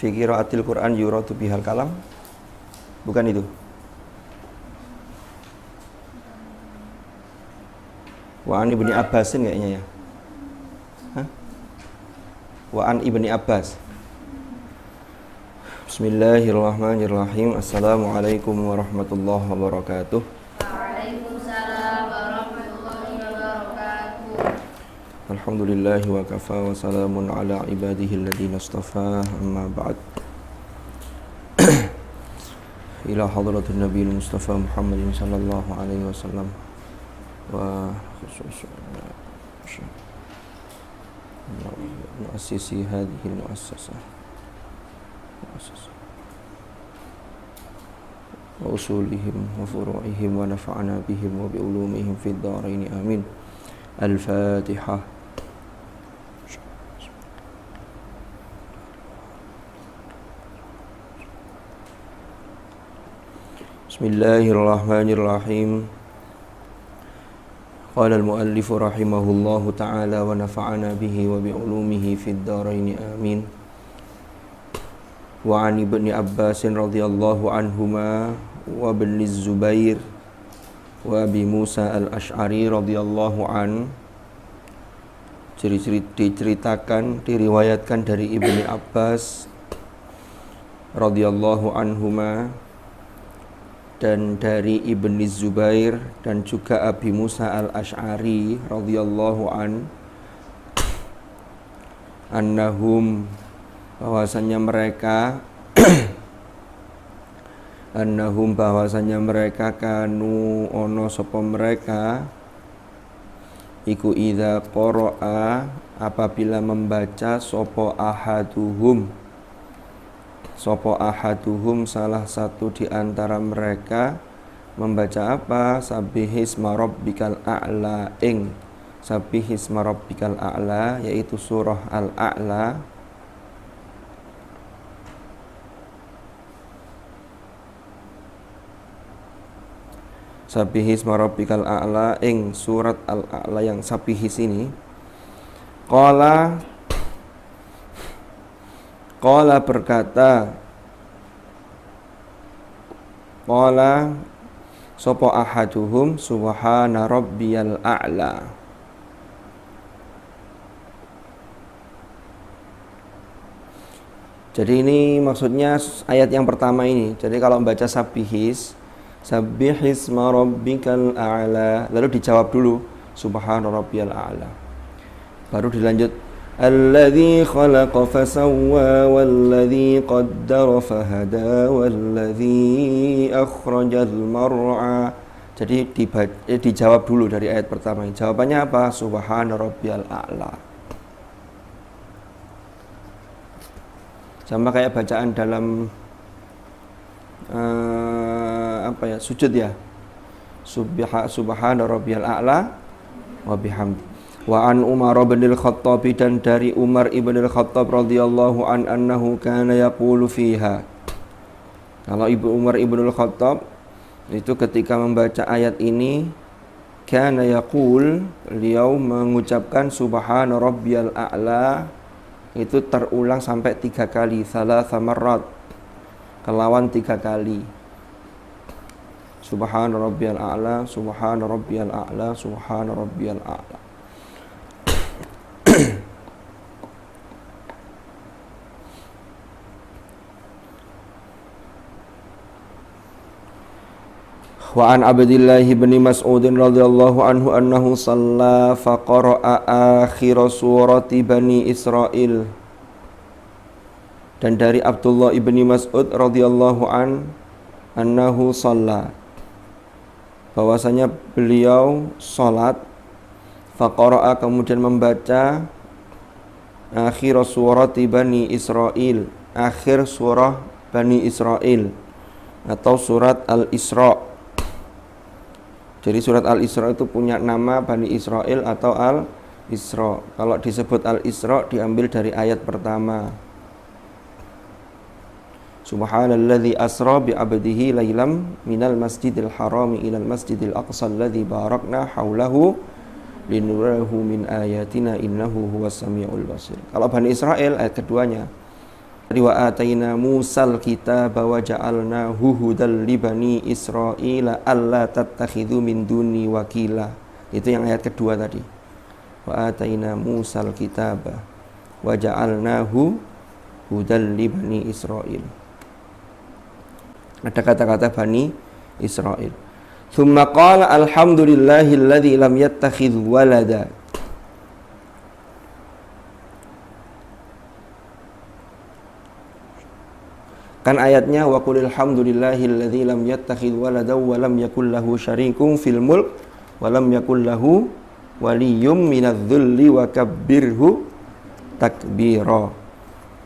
fi qiraatil Qur'an yuradu bihal kalam. Bukan itu. Wa an Ibni Abbasin kayaknya ya. Hah? Wa an Ibni Abbas. Bismillahirrahmanirrahim. Assalamualaikum warahmatullahi wabarakatuh. Waalaikumsalam warahmatullahi wabarakatuh. Alhamdulillahi wa kafa wa salamun ala ibadihi alladhina istafa, amma ba'd. Ila hadratin nabiyil mustafa Muhammadin sallallahu alaihi wasallam wa muassisi hadhihi al-muassasah wa usulihim wa furu'ihim wa nafa'ana bihim wa bi ulumihim fid dharain amin. Al-Fatihah. Bismillahirrahmanirrahim. Qala al-muallif rahimahullahu ta'ala wa nafa'ana bihi wa bi ulumihi fid dharain amin. Wa 'an Ibni Abbas radhiyallahu anhuma wa ibn Zubair wa Abi Musa al-Ash'ari radhiyallahu an, diceritakan, diriwayatkan dari Ibni Abbas radhiyallahu anhuma dan dari Ibni Zubair dan juga Abi Musa al-Ash'ari radhiyallahu an, annahum, bahwasanya mereka annahum, bahwasanya mereka kanu ono sapa mereka iku idza qara'a, apabila membaca sapa ahaduhum salah satu di antara mereka membaca apa? Sabbihisma rabbikal a'la, Sabbihisma rabbikal a'la, yaitu surah Al-A'la. Sabbihisma rabbikal a'la, surat Al-A'la yang sabihis ini. Qala berkata, qala sapa ahaduhum subhana rabbiyal a'la. Jadi ini maksudnya ayat yang pertama ini. Jadi kalau membaca Sabbihisma rabbikal a'la, lalu dijawab dulu subhana rabbiyal a'la. Baru dilanjut alladzi khalaqa fasawwa walladzi qaddara fahada walladzi akhrajal mar'a. Jadi dijawab dulu dari ayat pertama. Jawabannya apa? Subhana rabbiyal a'la. Sama kayak bacaan dalam sujud ya. Subhana rabbiyal a'la wa bihamdi. Wa an Umar bin al-Khattab, dan dari Umar ibn al-Khattab radhiyallahu an annahu kana yaqulu fiha. Kalau Umar ibn al-Khattab itu ketika membaca ayat ini, kana yaqul, beliau mengucapkan subhana rabbiyal a'la itu terulang sampai 3 kali, thalatha marrat, kelawan 3 kali. Subhana rabbiyal a'la, subhana rabbiyal a'la, subhana rabbiyal a'la. Wa an Abdillah bin Mas'ud radhiyallahu anhu annahu shalla fa qara'a akhir surati Bani Israil. Dan dari Abdullah ibni Mas'ud radhiyallahu annahu shalla, bahwasanya beliau salat, fa qara'a, kemudian membaca akhir surati Bani Israil, akhir surah Bani Israil atau surat Al-Isra. Jadi surat Al-Isra itu punya nama Bani Israil atau Al-Isra. Kalau disebut Al-Isra diambil dari ayat pertama. Subhanalladzi asra bi 'abdihi lailam minal masjidil harami ilal masjidil aqsa alladzi barakna haulahu linurahu min ayatina innahu huwas samiul basir. Kalau Bani Israil ayat keduanya. Wa ataina Musal kitaba wa ja'alnahu hudal li bani Israila alla tattakhidhu min duni wakila. Itu yang ayat kedua tadi. Wa ataina Musal kitaba wa ja'alnahu hudal li bani Israil. Ada kata-kata bani Israil. Tsumma qala alhamdulillahilladzi lam yattakhidh walada. Kan ayatnya wa qulil hamdulillahilladzi lam yattakhidh walada wa lam yakul lahu syarikun fil mulk wa lam yakul lahu waliyyun minadh-dhulli wa kabbirhu takbira.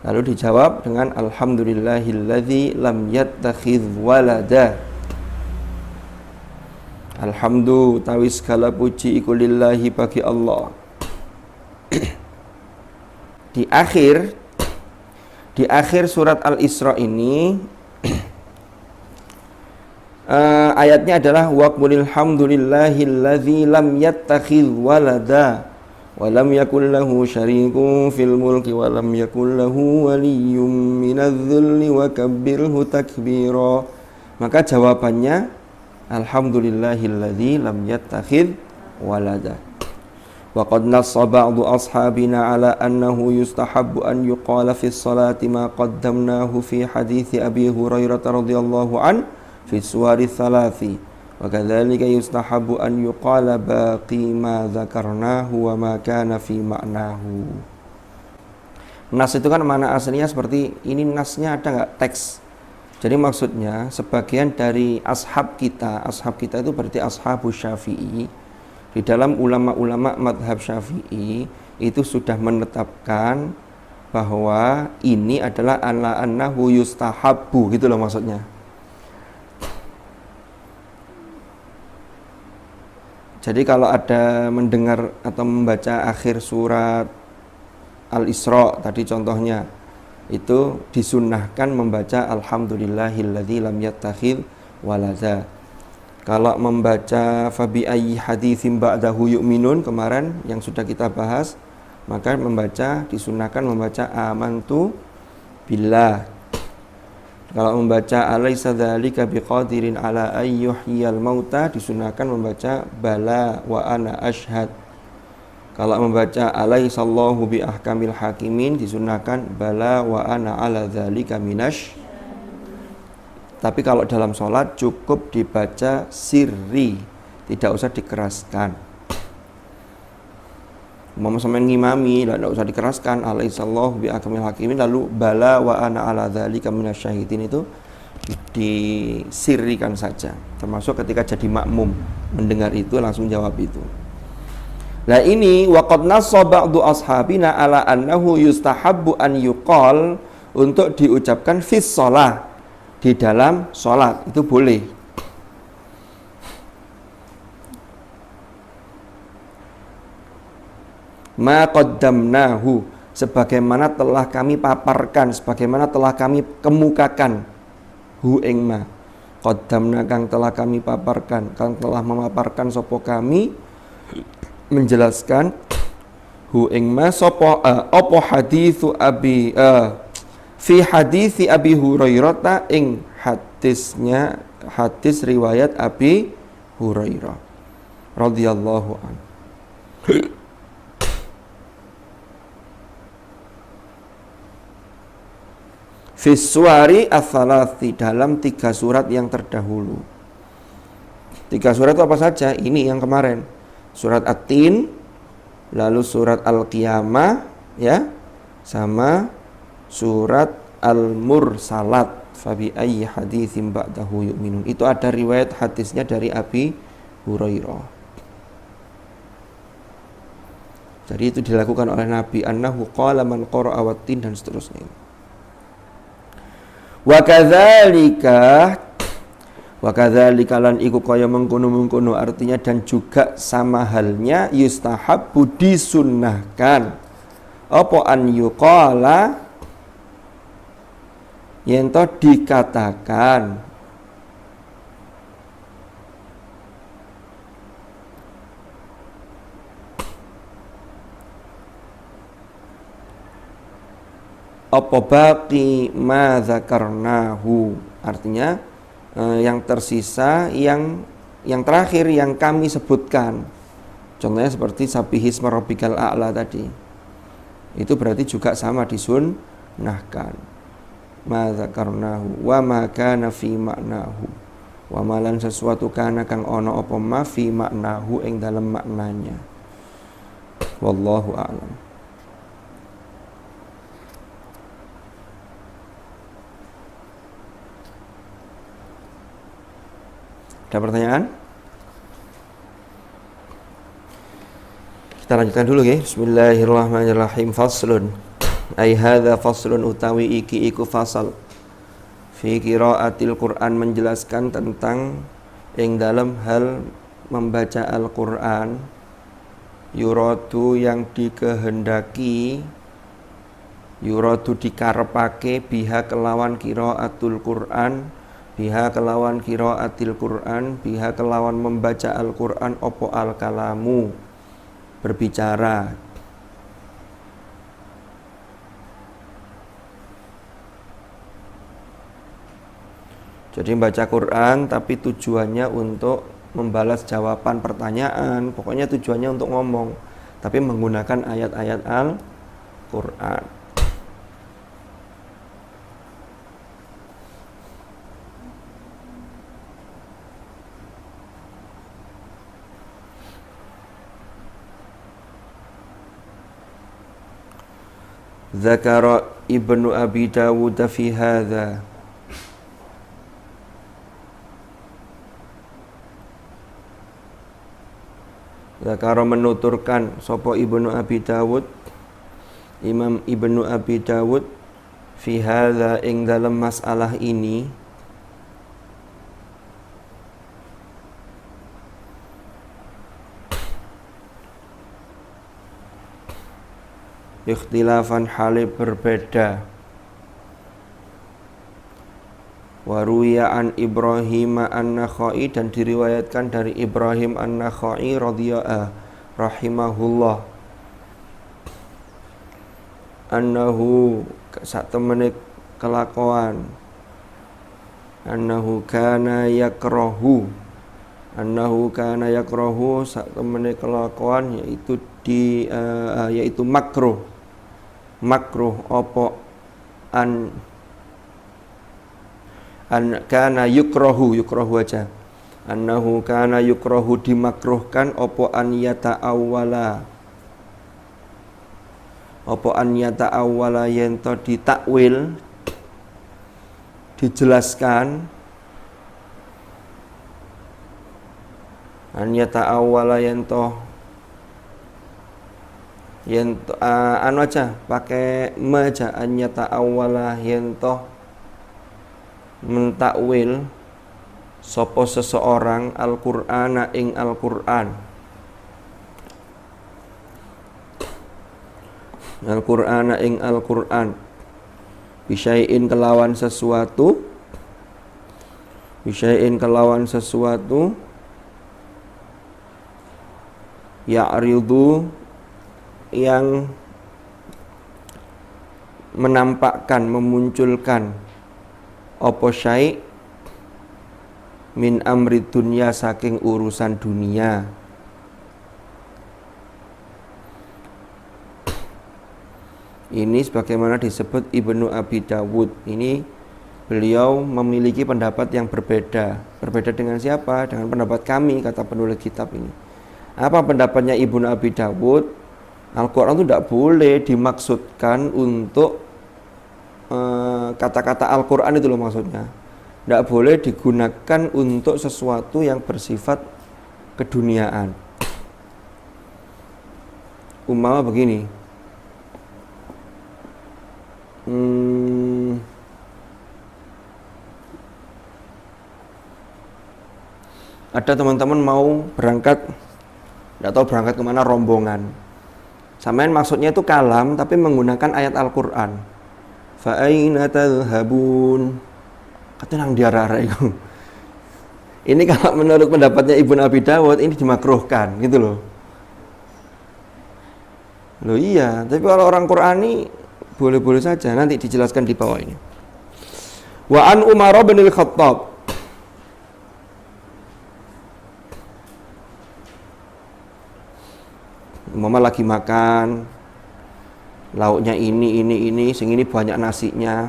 Lalu dijawab dengan alhamdulillahilladzi lam yattakhidh walada. Alhamdu tawi segala puji iku lillahi bagi Allah. Di akhir surat Al-Isra ini ayatnya adalah wa qulil hamdulillahilladzi lam yattakhidh walada wa lam yakul lahu syarikun fil mulki wa lam yakul lahu waliyyun minadh-dhulli wa kabbirhu takbira. Maka jawabannya alhamdulillahilladzi lam yattakhidh walada. Wa qad nassa ba'du ashabina ala annahu yustahabbu an yuqala fi sholati ma qaddamnahu fi hadithi Abi Hurairah radhiyallahu an fi suwari thalathi wa kadzalika yustahabbu an yuqala baqi ma dzakarnahu wa ma kana fi ma'nahu. Nas itu kan mana aslinya seperti ini, nasnya ada enggak teks. Jadi maksudnya sebagian dari ashab kita itu berarti ashabus Syafi'i. Di dalam ulama-ulama madhab Syafi'i itu sudah menetapkan bahwa ini adalah ala annahu yustahabbu, gitu loh maksudnya. Jadi kalau ada mendengar atau membaca akhir surat Al-Isra tadi contohnya, itu disunnahkan membaca alhamdulillahilladzi lam yattakhidh walada. Kalau membaca fabi ayyi haditsin ba'dahu yu'minun kemarin yang sudah kita bahas, maka disunahkan membaca amantu billah. Kalau membaca alaysa dzalika biqadirin ala ayyuhyiyal mauta, disunahkan membaca bala wa ana asyhad. Kalau membaca alaysallahu bi ahkamil hakimin, disunahkan bala wa ana ala dzalika minash. Tapi kalau dalam sholat cukup dibaca sirri, tidak usah dikeraskan. Umpama sampeyan ngimami, tidak usah dikeraskan. Alaihissallahu bi ahkamil hakimin, lalu bala wa ana ala dzalika minasyahidin itu disirrikan saja. Termasuk ketika jadi makmum, mendengar itu langsung jawab itu. Nah ini waqad nassa ba'du ashabina ala annahu yustahabbu an yuqal, untuk diucapkan fis shalah, di dalam sholat itu boleh. Ma qaddamnahu, sebagaimana telah kami paparkan, sebagaimana telah kami kemukakan, hu ing ma. Qaddamna kang telah kami paparkan, kang telah memaparkan sapa kami, menjelaskan hu ing ma sapa apa haditsu abi fi hadithi Abi Hurairah, ing hadis riwayat Abi Hurairah radhiyallahu anhu. Fi suwari ats-tsalathi, dalam 3 surat yang terdahulu. 3 surat itu apa saja? Ini yang kemarin. Surat At-Tin, lalu surat Al-Qiyamah, ya, sama surat Al-Mursalat, fabi ayyi haditsin ba'dahu yu'minun. Itu ada riwayat hadisnya dari Abi Hurairah. Jadi itu dilakukan oleh Nabi, annahu qala man qara'a wat-tin, dan seterusnya. Wa kadzalika lan iku kaya mengkono-mengkono, artinya dan juga sama halnya yustahabbu, disunnahkan apa an yuqala, yen to dikatakan apa baqi ma dzakarnahu, artinya yang tersisa, yang terakhir yang kami sebutkan. Contohnya seperti sabihisma rabbikal a'la tadi. Itu berarti juga sama disunnahkan. Ma dzakarnahu wa ma kana fi ma'nahu. Wa malan sesuatu kana kang ono apa ma fi ma'nahu ing dalam maknanya. Wallahu a'lam. Ada pertanyaan? Kita lanjutkan dulu ya. Bismillahirrahmanirrahim. Faslun. Ai hadza faslun utawi iki iku fasal. Fi qiraatil Qur'an, menjelaskan tentang ing dalam hal membaca Al-Qur'an. Yuradu yang dikehendaki, yuradu dikarepake biha kelawan qiraatul Qur'an, biha kelawan qiraatil Qur'an, biha kelawan membaca Al-Qur'an opo al-kalamu, berbicara. Jadi membaca Quran tapi tujuannya untuk membalas jawaban pertanyaan, pokoknya tujuannya untuk ngomong, tapi menggunakan ayat-ayat Al-Qur'an. Zakara Ibnu Abi Dawud fi hadza. Zakara menuturkan sapa Ibnu Abi Dawud, Imam Ibnu Abi Dawud, fi hadza ing dalam masalah ini, ikhtilafan hale berbeda. Waruya an Ibrahim an-Nakhai, dan diriwayatkan dari Ibrahim an-Nakhai radhiyallahu rahimahullah, annahu sak temene kelakuan, annahu kana yakrahu sak temene kelakuan, yaitu makruh opo an kana yukrahu aja, annahu kana yukrahu dimakruhkan opo an yata'awwala yento ditakwil, dijelaskan, an yata'awwala yento anu aja pakai ma aja, an yata'awwala yento mentakwil sapa seseorang Al-Qur'ana ing Al-Qur'an, bisyai'in kelawan sesuatu ya'ridu yang menampakkan, memunculkan apa syai' min amri dunya, saking urusan dunia. Ini sebagaimana disebut Ibnu Abi Dawud. Ini beliau memiliki pendapat yang berbeda. Berbeda dengan siapa? Dengan pendapat kami, kata penulis kitab ini. Apa pendapatnya Ibnu Abi Dawud? Al-Quran itu tidak boleh dimaksudkan untuk kata-kata Al-Quran itu loh maksudnya. Tidak boleh digunakan untuk sesuatu yang bersifat keduniaan. Umpama begini, ada teman-teman mau berangkat, tidak tahu berangkat kemana, rombongan. Samain maksudnya itu kalam tapi menggunakan ayat Al-Quran. Fa'aina tadhhabun, kata nang diarah itu. Ini kalau menurut pendapatnya Ibnu Abi Dawud ini dimakruhkan gitu loh. Loh iya, tapi kalau orang Qurani Boleh-boleh saja, nanti dijelaskan di bawah ini. Wa an Umar bin al-Khattab. Mama lagi makan, lauknya ini, sing ini banyak nasinya.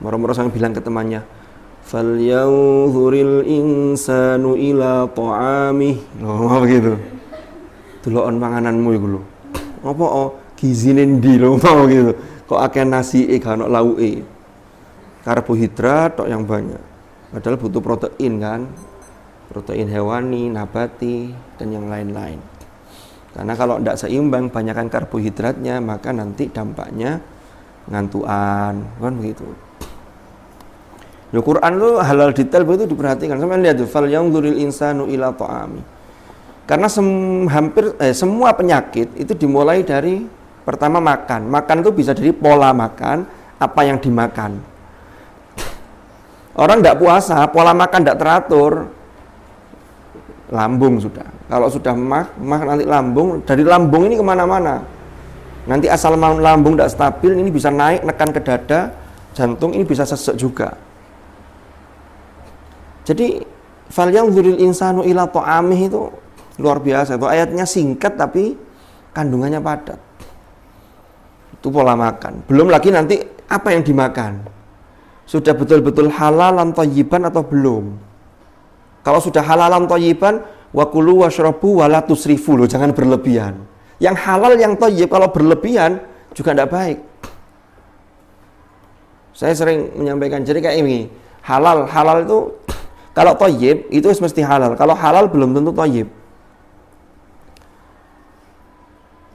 Moro-moro sampai bilang ke temannya, "Falyanzuril insanu ila ta'amih." Loh, begitu. Delokon pangananmu iku lho. Apa gizine ndi lho mau gitu. Kok akeh nasi gak ono lauke. Karbohidrat tok yang banyak. Padahal butuh protein kan. Protein hewani, nabati dan yang lain-lain. Karena kalau tidak seimbang banyakkan karbohidratnya, maka nanti dampaknya ngantuan, kan begitu. Di Quran itu halal detail begitu diperhatikan. Sampai lihat tuh, fal yanzuril insanu ila ta'ami. Karena hampir semua penyakit itu dimulai dari pertama makan. Makan itu bisa dari pola makan, apa yang dimakan. Orang tidak puasa, pola makan tidak teratur, lambung sudah. Kalau sudah nanti lambung, dari lambung ini kemana-mana. Nanti asal lambung tidak stabil, ini bisa naik, nekan ke dada, jantung ini bisa sesek juga. Jadi falyanzuril insanu ila ta'amih itu luar biasa. Itu ayatnya singkat tapi kandungannya padat. Itu pola makan. Belum lagi nanti apa yang dimakan. Sudah betul-betul halalan thayyiban atau belum? Kalau sudah halalan thayyiban, wa kulu washrabu wa la tusrifu, loh, jangan berlebihan. Yang halal yang thayyib kalau berlebihan juga tidak baik. Saya sering menyampaikan jadi kayak ini. Halal itu kalau thayyib itu mesti halal. Kalau halal belum tentu thayyib.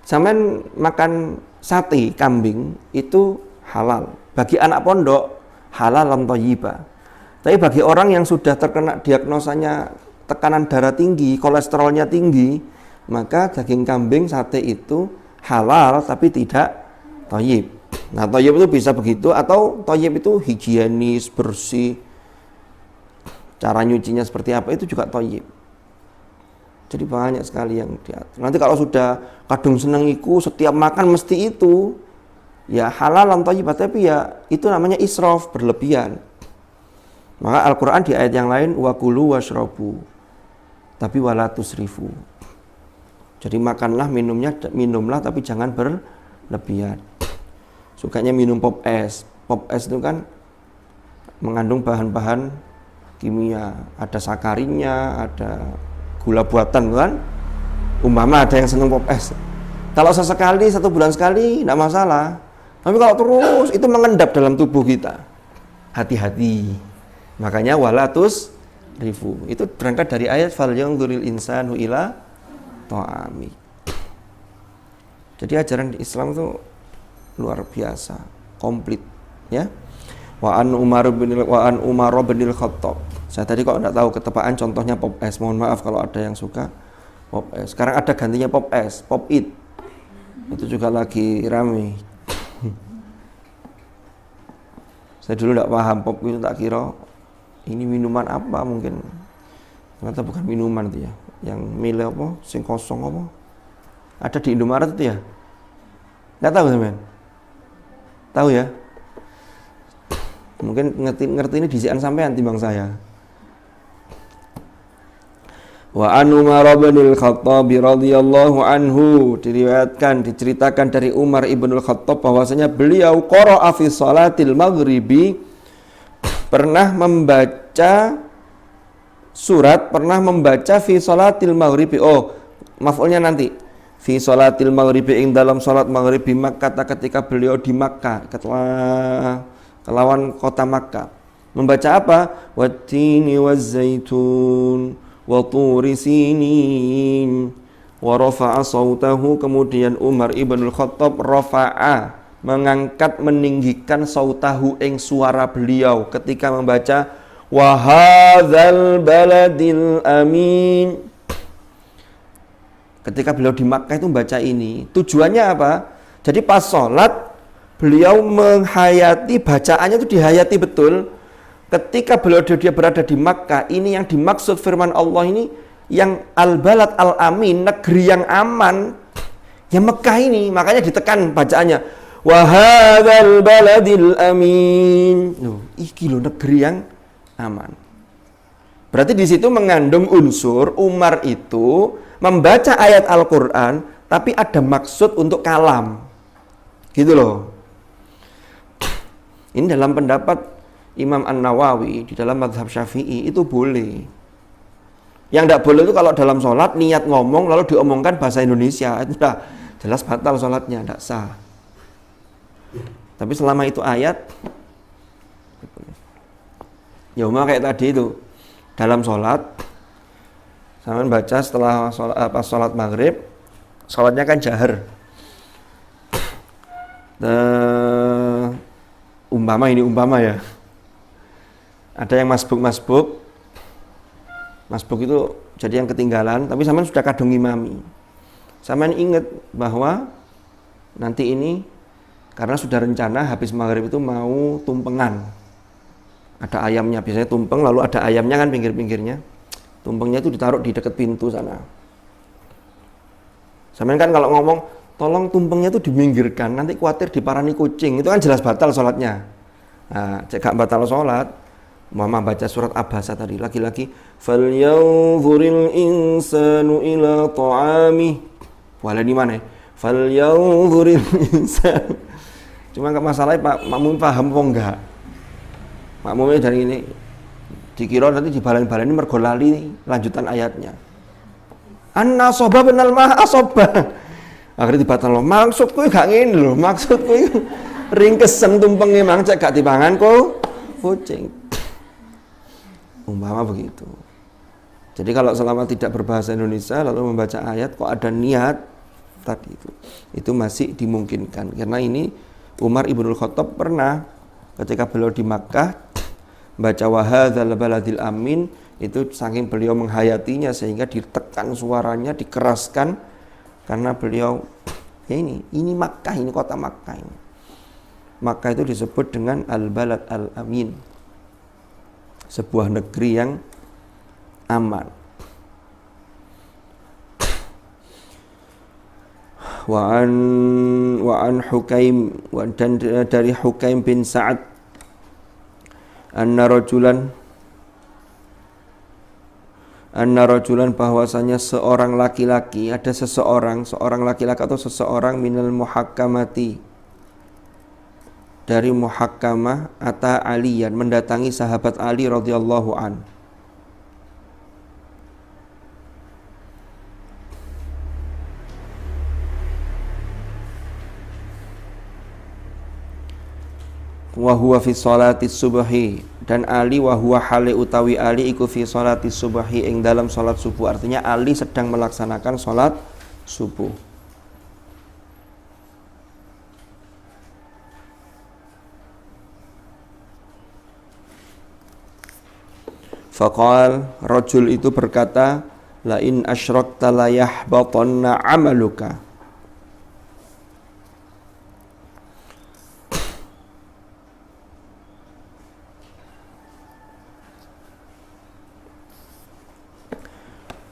Sampeyan makan sate kambing itu halal. Bagi anak pondok halalan thayyibah. Tapi bagi orang yang sudah terkena diagnosanya tekanan darah tinggi, kolesterolnya tinggi, maka daging kambing sate itu halal tapi tidak thayyib. Nah, thayyib itu bisa begitu, atau thayyib itu higienis, bersih. Cara nyucinya seperti apa itu juga thayyib. Jadi banyak sekali yang diatur. Nanti kalau sudah kadung seneng iku, setiap makan mesti itu, ya halalan thayyib, tapi ya itu namanya israf, berlebihan. Maka Al-Quran di ayat yang lain wa kulu washrabu, tapi wala tusrifu. Jadi makanlah, minumlah tapi jangan berlebihan. Sukanya minum pop es. Pop es itu kan mengandung bahan-bahan kimia, ada sakarinnya, ada gula buatan kan. Umpama ada yang senang pop es. Kalau sesekali, 1 bulan sekali tidak masalah. Tapi kalau terus itu mengendap dalam tubuh kita, hati-hati. Makanya walatus rifu. Itu berangkat dari ayat fal yanzuril insanu ila ta'ami. Jadi ajaran Islam itu luar biasa, komplit, ya. Wa an Umar bin al-Khattab. Saya tadi kok enggak tahu ketepaan contohnya pop es. Mohon maaf kalau ada yang suka pop es. Sekarang ada gantinya pop es, pop it. Itu juga lagi rame. Saya dulu enggak paham pop itu, tak kira ini minuman apa mungkin. Ternyata bukan minuman itu ya. Yang milih apa? Sing kosong apa? Ada di Indomaret itu ya? Enggak tahu teman. Tahu ya? Mungkin ngerti ini disian sampean timbang saya. Wa an Umar bin al-Khattab radhiyallahu anhu, diceritakan dari Umar ibn al-Khattab bahwasanya beliau qara'a fi salatil maghribi, pernah membaca fi salatil maghribi. Oh, maf'ulnya nanti. Fi salatil maghribi, ing dalam salat maghrib di Makkah, ketika beliau di Makkah, kelawan kota Makkah. Membaca apa? Wattini wazzaitun wa turi sinin wa rafa'a sautahu. Kemudian Umar ibn al-Khattab rafa'a, mengangkat, meninggikan sautahu, ing suara beliau ketika membaca wa hadzal baladil amin. Ketika beliau di Makkah itu membaca ini, tujuannya apa? Jadi pas sholat beliau menghayati, bacaannya itu dihayati betul. Ketika dia berada di Makkah, ini yang dimaksud firman Allah ini, yang al-balad al-amin, negeri yang aman, yang Mekah ini. Makanya ditekan bacaannya wa hadzal baladil amin. Iki lho negeri yang aman. Berarti di situ mengandung unsur Umar itu membaca ayat Al-Qur'an tapi ada maksud untuk kalam. Gitu loh. Ini dalam pendapat Imam An-Nawawi di dalam mazhab Syafi'i itu boleh. Yang tidak boleh itu kalau dalam sholat niat ngomong lalu diomongkan bahasa Indonesia, itu dah jelas batal sholatnya, tidak sah. Tapi selama itu ayat, ya kayak tadi itu dalam sholat, saya baca setelah sholat maghrib, sholatnya kan jahar. Umpama ya, ada yang masbuk itu jadi yang ketinggalan, tapi sampean sudah kadung imami. Sampean ingat bahwa nanti ini karena sudah rencana habis maghrib itu mau tumpengan. Ada ayamnya, biasanya tumpeng lalu ada ayamnya kan pinggir-pinggirnya. Tumpengnya itu ditaruh di dekat pintu sana. Sampean kan kalau ngomong, tolong tumpengnya itu diminggirkan, nanti khawatir diparani kucing, itu kan jelas batal sholatnya. Nah, cek gak batal sholat, Mama baca surat Abasa tadi, lagi-lagi falyanzuril insanu ila ta'amih. Wala di mana? Falyanzuril insanu. Cuma masalahnya Pak Makmum paham apa enggak? Makmumnya dari ini dikira nanti dibalen-baleni mergo lali lanjutan ayatnya. An-nasoba benal mah asoba. Akhirnya dibatalno. Maksudku gak ngene lho, maksudku ringkesen tumpenge mang cek gak dipangan kok kucing. Umpama begitu. Jadi kalau selama tidak berbahasa Indonesia lalu membaca ayat kok ada niat tadi itu masih dimungkinkan. Karena ini Umar Ibnul Khattab pernah ketika beliau di Makkah baca wa hadzal baladil amin, itu saking beliau menghayatinya sehingga ditekan suaranya, dikeraskan karena beliau ya ini Makkah, ini kota Makkah ini. Makkah itu disebut dengan al-balad al-amin, sebuah negeri yang aman. Wa an Hukaim, dan dari Hukaim bin Sa'ad anna rajulan bahwasanya seorang laki-laki, ada seorang laki-laki atau seseorang minal muhakkamati, dari muhakkamah ata Aliyan, mendatangi sahabat Ali radhiyallahu an. Wa huwa fi sholati subhi, dan Ali wa huwa hale utawi Ali iku fi sholati subhi, ing dalam salat subuh. Artinya Ali sedang melaksanakan salat subuh. Faqal, rajul itu berkata, la in asyrakta la yahbatanna amaluka.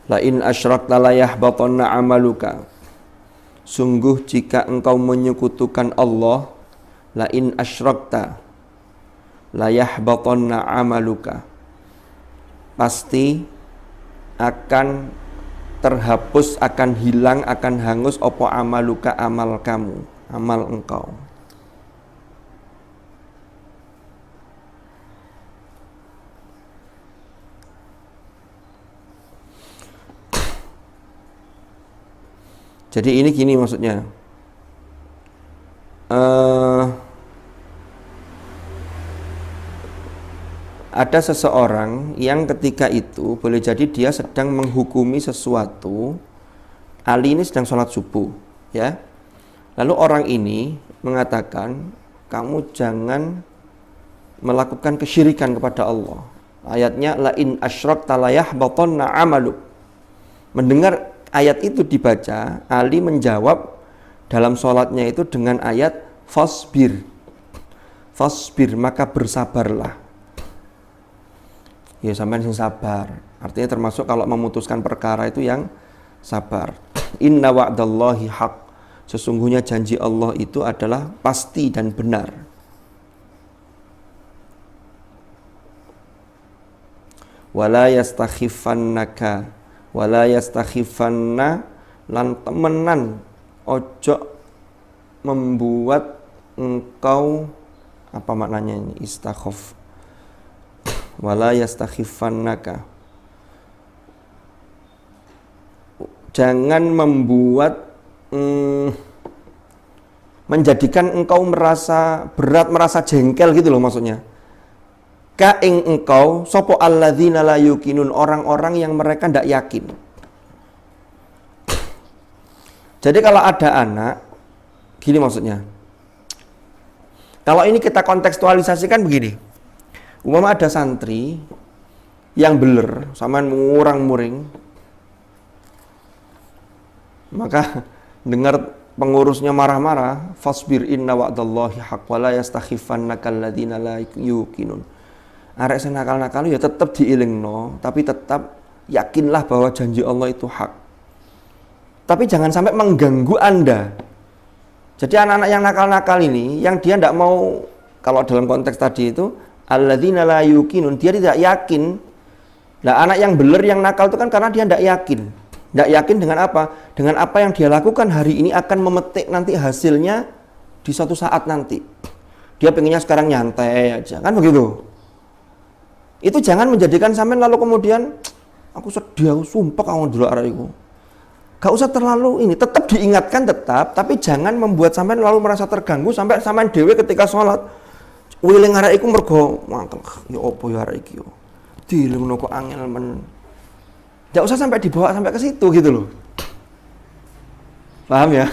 La in asyrakta la yahbatanna amaluka. Sungguh jika engkau menyekutukan Allah, la in asyrakta la yahbatanna amaluka, pasti akan terhapus, akan hilang, akan hangus opo amaluka, amal kamu, amal engkau. Jadi ini gini maksudnya, ada seseorang yang ketika itu boleh jadi dia sedang menghukumi sesuatu. Ali ini sedang sholat subuh, ya. Lalu orang ini mengatakan, kamu jangan melakukan kesyirikan kepada Allah. Ayatnya la in asyrakta la yahbatanna amaluk. Mendengar ayat itu dibaca, Ali menjawab dalam sholatnya itu dengan ayat fasbir, maka bersabarlah. Ya sampean sing sabar. Artinya termasuk kalau memutuskan perkara itu yang sabar. Inna wa'dallahi haq. Sesungguhnya janji Allah itu adalah pasti dan benar. Wala yastakhifannaka, wala yastakhifanna, lan temenan ojo membuat engkau, apa maknanya ini istakhaf, wala yastakhifannaka, jangan membuat menjadikan engkau merasa berat, merasa jengkel gitu loh maksudnya. Ka ing engkau sopo alladzina la yuqinun, orang-orang yang mereka tidak yakin. Jadi kalau ada anak, gini maksudnya. Kalau ini kita kontekstualisasikan begini. Umpama ada santri yang beler, sampean ngurang-muring, maka dengar pengurusnya marah-marah, fasbir inna wa'dallahi haq wa la yastakhifannaka alladzina la yuqinun. Arek sing nakal-nakal ya tetap diilingno, tapi tetap yakinlah bahwa janji Allah itu hak. Tapi jangan sampai mengganggu Anda. Jadi anak-anak yang nakal-nakal ini, yang dia tidak mau, kalau dalam konteks tadi itu alladzina la yuqinun, dia tidak yakin. Nah, anak yang beler, yang nakal itu kan karena dia tidak yakin. Tidak yakin dengan apa? Dengan apa yang dia lakukan hari ini akan memetik nanti hasilnya di suatu saat nanti. Dia pengennya sekarang nyantai aja, kan begitu? Itu jangan menjadikan sampean lalu kemudian aku sedih, aku sumpah kamu dulu arah itu. Gak usah terlalu ini, tetap diingatkan tetap, tapi jangan membuat sampean lalu merasa terganggu sampai sampean dewe ketika sholat. Wiling arah iku mergo mangkel, ya opo ya arah iki yo. Dilingno kok angel men. Gak usah sampai dibawa sampai ke situ gitu loh. Paham ya?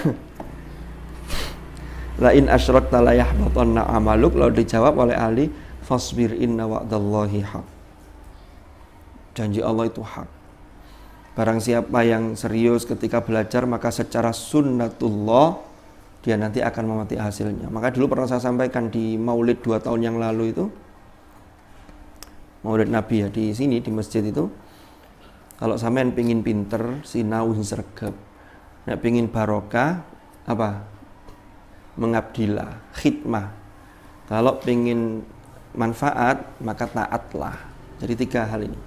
La in asyrakta la yahbatanna amaluk, lalu dijawab oleh Ali, fasbir inna wa'dallahi haq. Janji Allah itu hak. Barang siapa yang serius ketika belajar, maka secara sunnatullah dia nanti akan memati hasilnya. Maka dulu pernah saya sampaikan di Maulid 2 tahun yang lalu itu, Maulid Nabi ya, di sini di masjid itu, kalau sampean pengin pinter, sinau sregep. Nek pengin barokah, apa? Mengabdilah, khidmah. Kalau pengin manfaat, maka taatlah. Jadi 3 hal ini.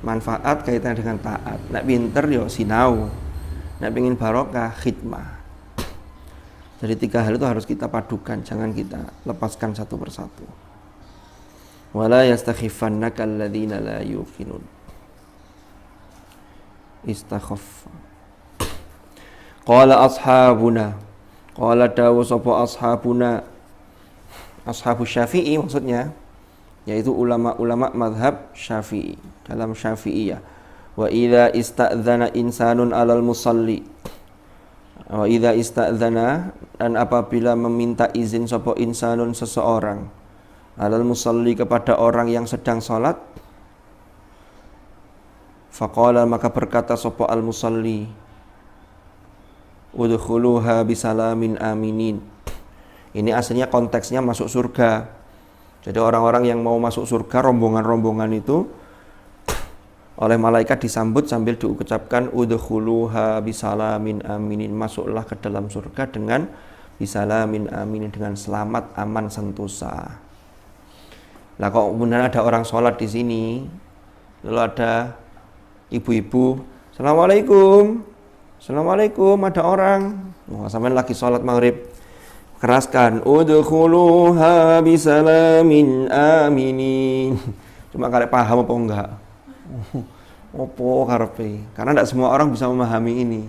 Manfaat kaitannya dengan taat. Nek pinter yo sinau. Nek pengin barokah, khidmah. Jadi 3 hal itu harus kita padukan, jangan kita lepaskan satu persatu. Wala yastakhifannaka alladzina la yuqinun. Istakhaf. Qala ashabuna. Qala dawu sapa ashabuna. Ashabu Syafi'i maksudnya, yaitu ulama-ulama mazhab Syafi'i dalam Syafi'iyah. Wa idza ista'dzana insanun 'alal musalli. Wa idza ista'dzana, dan apabila meminta izin sapa insanun seseorang 'alal musalli kepada orang yang sedang salat, faqala, maka berkata sapa al musalli, udkhuluha bisalamin aminin. Ini aslinya konteksnya masuk surga. Jadi orang-orang yang mau masuk surga, rombongan-rombongan itu oleh malaikat disambut sambil diucapkan udkhuluha bisalamin aminin. Masuklah ke dalam surga dengan bisalamin aminin, dengan selamat, aman, sentosa. Lah kok kemudian ada orang sholat di sini, lalu ada ibu-ibu, assalamualaikum, assalamualaikum, ada orang. Wah, sampean lagi sholat maghrib. Keraskan, udkhuluha bisalamin aminin. Cuma kalian paham apa enggak? Opo karepe? Karena tidak semua orang bisa memahami ini.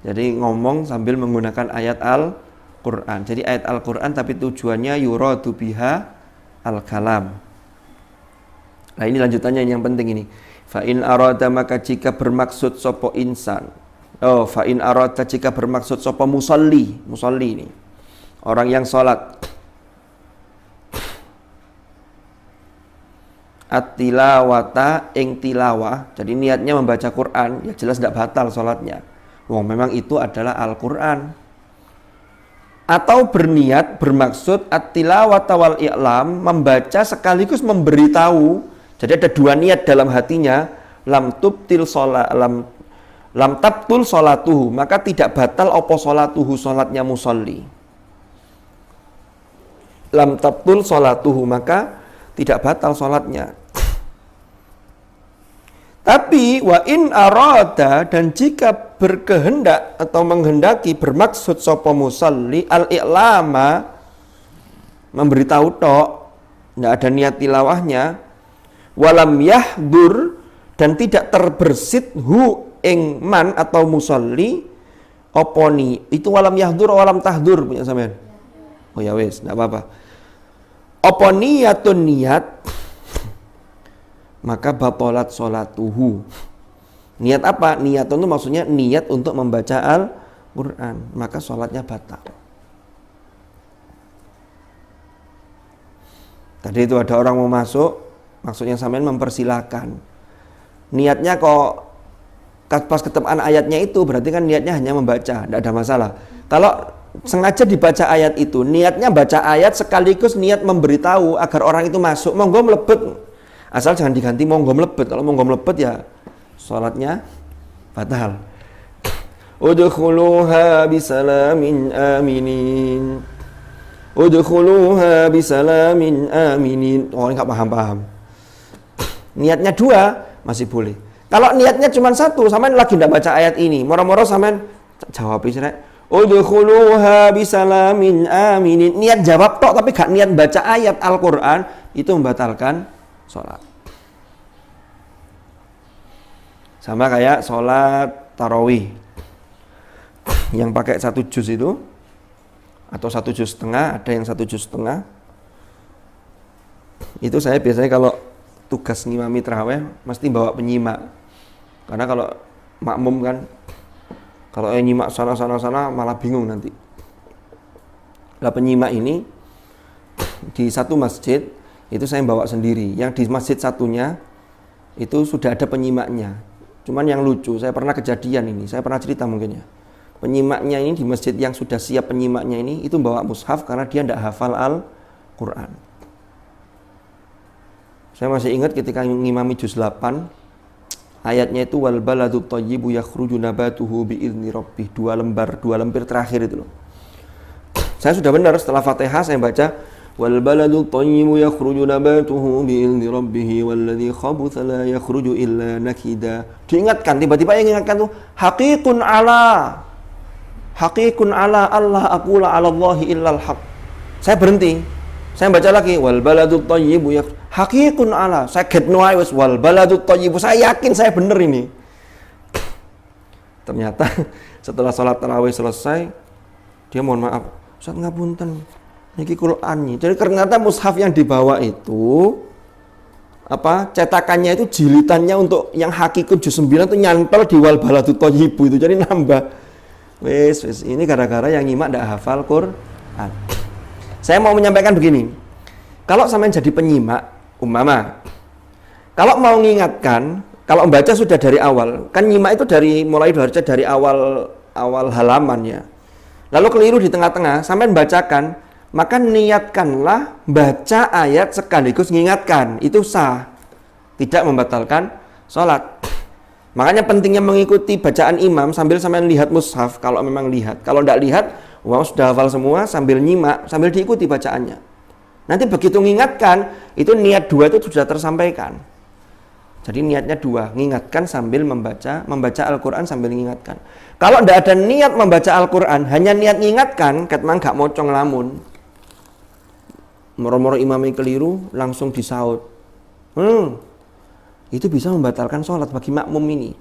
Jadi ngomong sambil menggunakan ayat Al-Quran. Jadi ayat Al-Quran tapi tujuannya yuradu biha al-kalam. Nah ini lanjutannya yang penting ini. Fa in arada, maka jika bermaksud sopo insan. Oh, fa in arada, jika bermaksud sapa musalli ini, orang yang salat, at-tilawata, ing tilawah, jadi niatnya membaca Quran, ya jelas tidak batal salatnya. Wong memang itu adalah Al-Quran. Atau berniat, bermaksud at-tilawata wal i'lam, membaca sekaligus memberitahu. Jadi ada 2 niat dalam hatinya, lam tubtil sholat, lam tabtul sholatuhu, maka tidak batal apa sholatuhu, sholatnya musolli. Lam tabtul sholatuhu, maka tidak batal sholatnya. Tapi wa in arada, dan jika berkehendak atau menghendaki, bermaksud sapa musolli al-i'lama, memberitahu tok, tidak ada niat tilawahnya, walam yahdur, dan tidak terbersit hu ing man atau musolli oponi, itu walam yahdur walam tahdur punya sampean. Oh ya wes, tidak apa-apa. Oponiyatun niat, maka batolat sholatuhu. Niat apa? Niatun itu maksudnya niat untuk membaca Al-Quran, maka sholatnya batal. Tadi itu ada orang mau masuk, maksudnya sampean mempersilahkan. Niatnya kok pas ketepaan ayatnya itu, berarti kan niatnya hanya membaca, tidak ada masalah. Kalau sengaja dibaca ayat itu, niatnya baca ayat sekaligus niat memberitahu agar orang itu masuk, monggo mlebet. Asal jangan diganti monggo mlebet. Kalau monggo mlebet ya sholatnya batal. Udkhuluha bisalamin aminin. Udkhuluha bisalamin aminin. Oh, enggak paham-paham. Niatnya dua masih boleh. Kalau niatnya cuma satu, sampean lagi ndak baca ayat ini, moro-moro sampean jawab isrek, udkhuluha bisalamin aminin. Niat jawab tok tapi gak niat baca ayat Al-Qur'an, itu membatalkan sholat. Sama kayak sholat tarawih yang pakai 1 juz itu, atau 1 juz setengah, ada yang 1 juz setengah. Itu saya biasanya kalau tugas ngimami tarawih mesti bawa penyimak, karena kalau makmum kan, kalau nyimak sana malah bingung nanti. Lah penyimak ini di satu masjid itu saya bawa sendiri, yang di masjid satunya itu sudah ada penyimaknya. Cuman yang lucu, saya pernah kejadian ini, saya pernah cerita mungkin ya. Penyimaknya ini di masjid yang sudah siap penyimaknya ini, itu bawa mushaf karena dia tidak hafal Al-Quran. Saya masih ingat ketika ngimami juz 8, ayatnya itu wal baladut thayyibu yakhruju nabatuhu bi'izni rabbih, 2 lembar terakhir itu loh. Saya sudah benar setelah Fatihah saya baca wal baladut thayyibu yakhruju nabatuhu bi'izni rabbih walladzi khabutha la yakhruju illa nakida. Diingatkan, tiba-tiba yang ingatkan tuh haqiqun ala Allah aqula 'ala Allahi illal haq. Saya berhenti. Saya baca lagi wal baladut thayyibu haqiqun ala. Saya get no wis wal baladut thayyibu. Saya yakin saya benar ini. Ternyata setelah sholat tarawih selesai, dia mohon maaf, Ustaz ngapunten, niki Quran nih. Jadi ternyata mushaf yang dibawa itu cetakannya itu jilitannya untuk yang haqiqun juz 9 itu nyantol di wal baladut thayyibu itu. Jadi nambah. Wes, ini gara-gara yang nyimak tidak hafal Quran. Saya mau menyampaikan begini. Kalau sampean jadi penyimak, umpama, kalau mau mengingatkan, kalau membaca sudah dari awal, kan nyimak itu mulai baca dari awal halaman ya. Lalu keliru di tengah-tengah, sampean bacakan, maka niatkanlah baca ayat sekaligus mengingatkan. Itu sah, tidak membatalkan sholat. Makanya pentingnya mengikuti bacaan imam sambil sampean lihat mushaf kalau memang lihat. Kalau tidak lihat, sudah hafal semua, sambil nyimak, sambil diikuti bacaannya. Nanti begitu mengingatkan, itu niat 2 itu sudah tersampaikan. Jadi niatnya 2, mengingatkan sambil membaca Al-Quran sambil mengingatkan. Kalau tidak ada niat membaca Al-Quran, hanya niat mengingatkan, ketmang gak mocong lamun. Moro-moro imamnya keliru, langsung disaut. Itu bisa membatalkan sholat bagi makmum ini.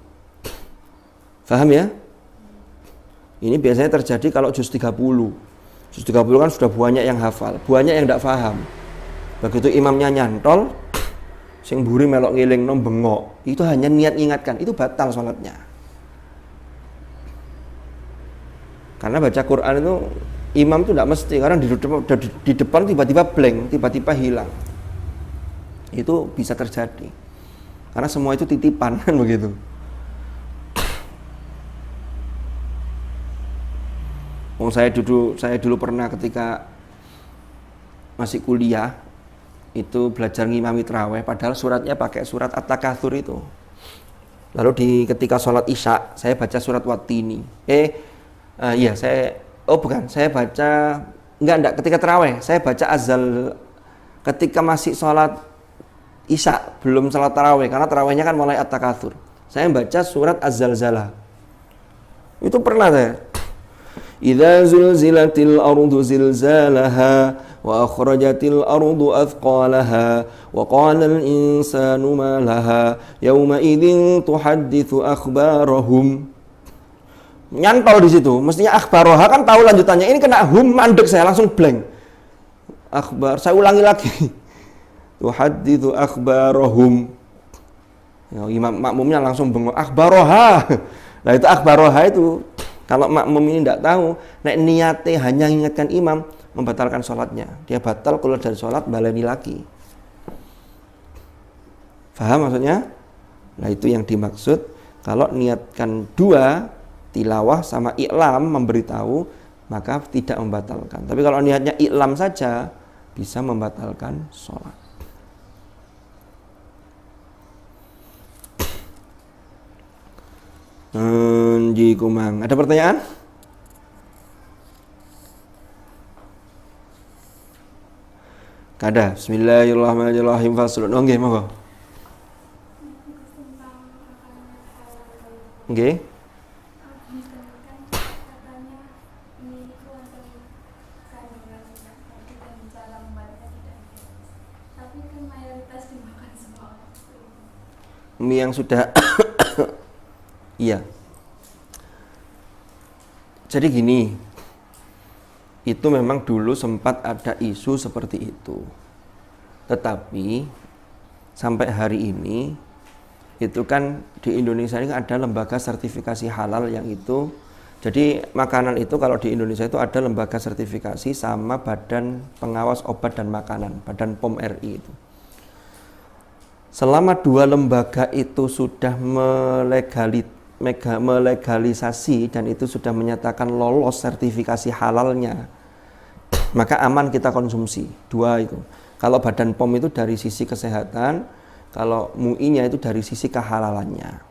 Faham ya? Ini biasanya terjadi kalau juz 30. Juz 30 kan sudah banyak yang hafal, banyak yang tidak paham. Begitu imamnya nyantol, sing buri melok ngiling bengok, itu hanya niat ingatkan, itu batal sholatnya. Karena baca Quran itu imam itu tidak mesti, karena di depan tiba-tiba blank, tiba-tiba hilang. Itu bisa terjadi. Karena semua itu titipan kan begitu. Saya dulu pernah ketika masih kuliah itu belajar ngimami tarawih, padahal suratnya pakai surat At-Takatsur itu. Lalu ketika sholat isya saya baca surat Wattini. Saya baca enggak ketika tarawih saya baca azal ketika masih sholat isya belum sholat tarawih, karena tarawihnya kan mulai at-takatsur. Saya baca surat az-zalzalah. Itu pernah saya. Idza zulzilatil ardu zilzalaha wa akhrajatil ardu athqalaha wa qala al insanu ma laha yauma idzin tuhadditsu akhbarahum. Nyantol di situ, mestinya akhbaroha kan tahu lanjutannya. Ini kena hum mandek saya langsung blank. Akhbar, saya ulangi lagi. Tuhadditsu akhbarahum. Ya, imam makmumnya langsung bengok, akhbaroha. Nah itu akhbaroha itu, kalau makmum ini tidak tahu, nek niatnya hanya ingatkan imam, membatalkan sholatnya. Dia batal keluar dari sholat, baleni lagi. Faham maksudnya? Nah itu yang dimaksud, kalau niatkan dua, tilawah sama i'lam memberitahu, maka tidak membatalkan. Tapi kalau niatnya i'lam saja, bisa membatalkan sholat. Ji Kumang, ada pertanyaan? Kada. Bismillahirrahmanirrahim. Faslun. Nggih, monggo. Nggih. Mie yang sudah iya. Jadi gini, itu memang dulu sempat ada isu seperti itu. Tetapi sampai hari ini itu kan di Indonesia ini ada lembaga sertifikasi halal yang itu. Jadi makanan itu kalau di Indonesia itu ada lembaga sertifikasi sama Badan Pengawas Obat dan Makanan, Badan POM RI itu. Selama dua lembaga itu sudah melegalisasi dan itu sudah menyatakan lolos sertifikasi halalnya, maka aman kita konsumsi. Dua itu. Kalau Badan POM itu dari sisi kesehatan, kalau MUI-nya itu dari sisi kehalalannya.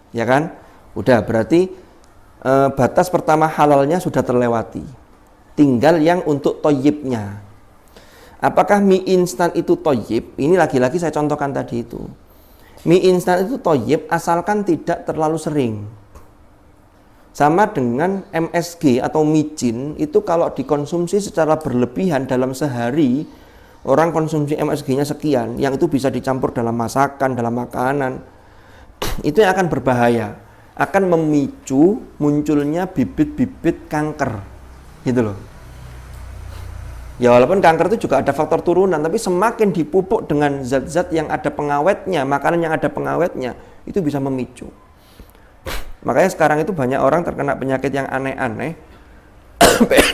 Ya kan? Udah, berarti batas pertama halalnya sudah terlewati. Tinggal yang untuk toyibnya. Apakah mie instan itu toyib? Ini lagi-lagi saya contohkan tadi itu. Mie instan itu toyib asalkan tidak terlalu sering. Sama dengan MSG atau micin, itu kalau dikonsumsi secara berlebihan dalam sehari, orang konsumsi MSG-nya sekian, yang itu bisa dicampur dalam masakan, dalam makanan, itu yang akan berbahaya. Akan memicu munculnya bibit-bibit kanker. Gitu loh. Ya walaupun kanker itu juga ada faktor turunan, tapi semakin dipupuk dengan zat-zat yang ada pengawetnya, makanan yang ada pengawetnya, itu bisa memicu. Makanya sekarang itu banyak orang terkena penyakit yang aneh-aneh,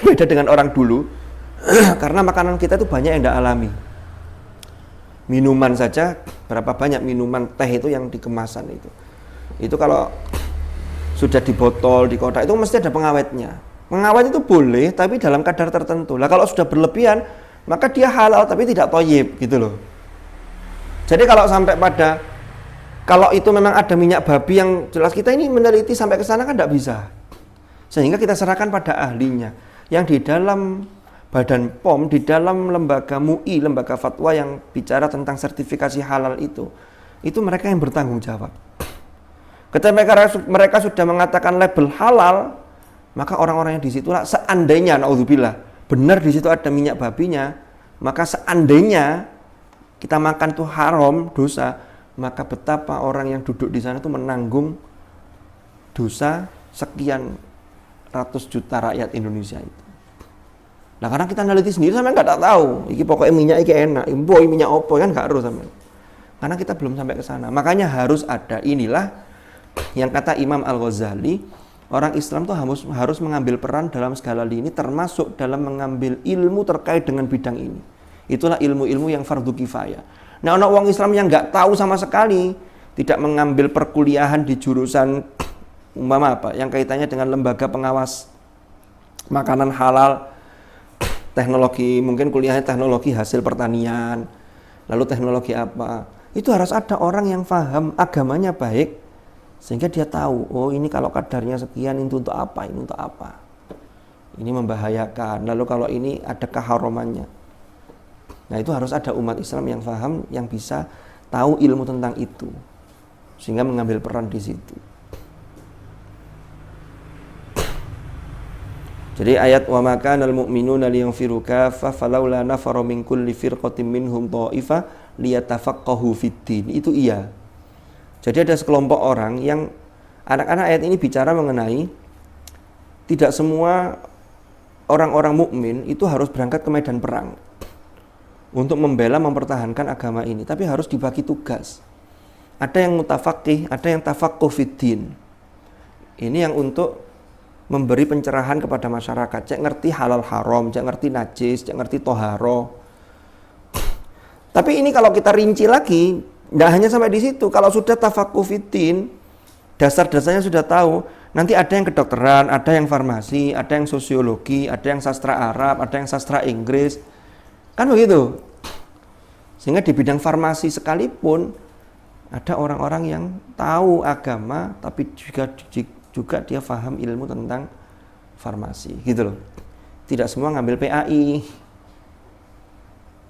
beda dengan orang dulu, karena makanan kita itu banyak yang tidak alami. Minuman saja, berapa banyak minuman teh itu yang di kemasan itu. Itu kalau sudah di botol, di kotak, itu mesti ada pengawetnya. Mengawet itu boleh, tapi dalam kadar tertentu. Lah kalau sudah berlebihan, maka dia halal tapi tidak thayyib gitu loh. Jadi kalau sampai pada, kalau itu memang ada minyak babi yang jelas kita ini meneliti sampai ke sana kan tidak bisa. Sehingga kita serahkan pada ahlinya. Yang di dalam Badan POM, di dalam lembaga MUI, lembaga fatwa yang bicara tentang sertifikasi halal itu mereka yang bertanggung jawab. Ketika mereka sudah mengatakan label halal, maka orang-orang yang di situlah seandainya naudzubillah benar di situ ada minyak babinya, maka seandainya kita makan itu haram, dosa, maka betapa orang yang duduk di sana itu menanggung dosa sekian ratus juta rakyat Indonesia itu. Nah karena kita neliti sendiri sampai nggak tahu, iki pokoknya minyak iki enak, boy minyak opo kan nggak harus sampai. Karena kita belum sampai ke sana. Makanya harus ada, inilah yang kata Imam Al-Ghazali, orang Islam tuh harus mengambil peran dalam segala lini, termasuk dalam mengambil ilmu terkait dengan bidang ini. Itulah ilmu-ilmu yang fardu kifayah. Nah, orang Islam yang nggak tahu sama sekali, tidak mengambil perkuliahan di jurusan umpama apa, yang kaitannya dengan lembaga pengawas makanan halal, teknologi, mungkin kuliahnya teknologi hasil pertanian, lalu teknologi apa. Itu harus ada orang yang paham agamanya baik, Sehingga dia tahu, oh ini kalau kadarnya sekian itu untuk apa, ini untuk apa. Ini membahayakan. Lalu kalau ini ada keharumannya. Nah itu harus ada umat Islam yang paham, yang bisa tahu ilmu tentang itu. Sehingga mengambil peran di situ. Jadi ayat wa ma kana al mu'minuna liyanfiru kaffah falaula nafara min kulli firqatin minhum tha'ifah liyatafaqqahu fid-din. Itu iya. Jadi ada sekelompok orang yang anak-anak ayat ini bicara mengenai tidak semua orang-orang mukmin itu harus berangkat ke medan perang untuk membela mempertahankan agama ini, tapi harus dibagi tugas. Ada yang mutafaqih, ada yang tafaqquh fid-din. Ini yang untuk memberi pencerahan kepada masyarakat, cek ngerti halal haram, cek ngerti najis, cek ngerti toharo. Tapi ini kalau kita rinci lagi, tidak hanya sampai di situ. Kalau sudah tafaqquh fiddin, dasar-dasarnya sudah tahu, nanti ada yang kedokteran, ada yang farmasi, ada yang sosiologi, ada yang sastra Arab, ada yang sastra Inggris. Kan begitu. Sehingga di bidang farmasi sekalipun, ada orang-orang yang tahu agama, tapi juga dia paham ilmu tentang farmasi, gitu loh. Tidak semua ngambil PAI.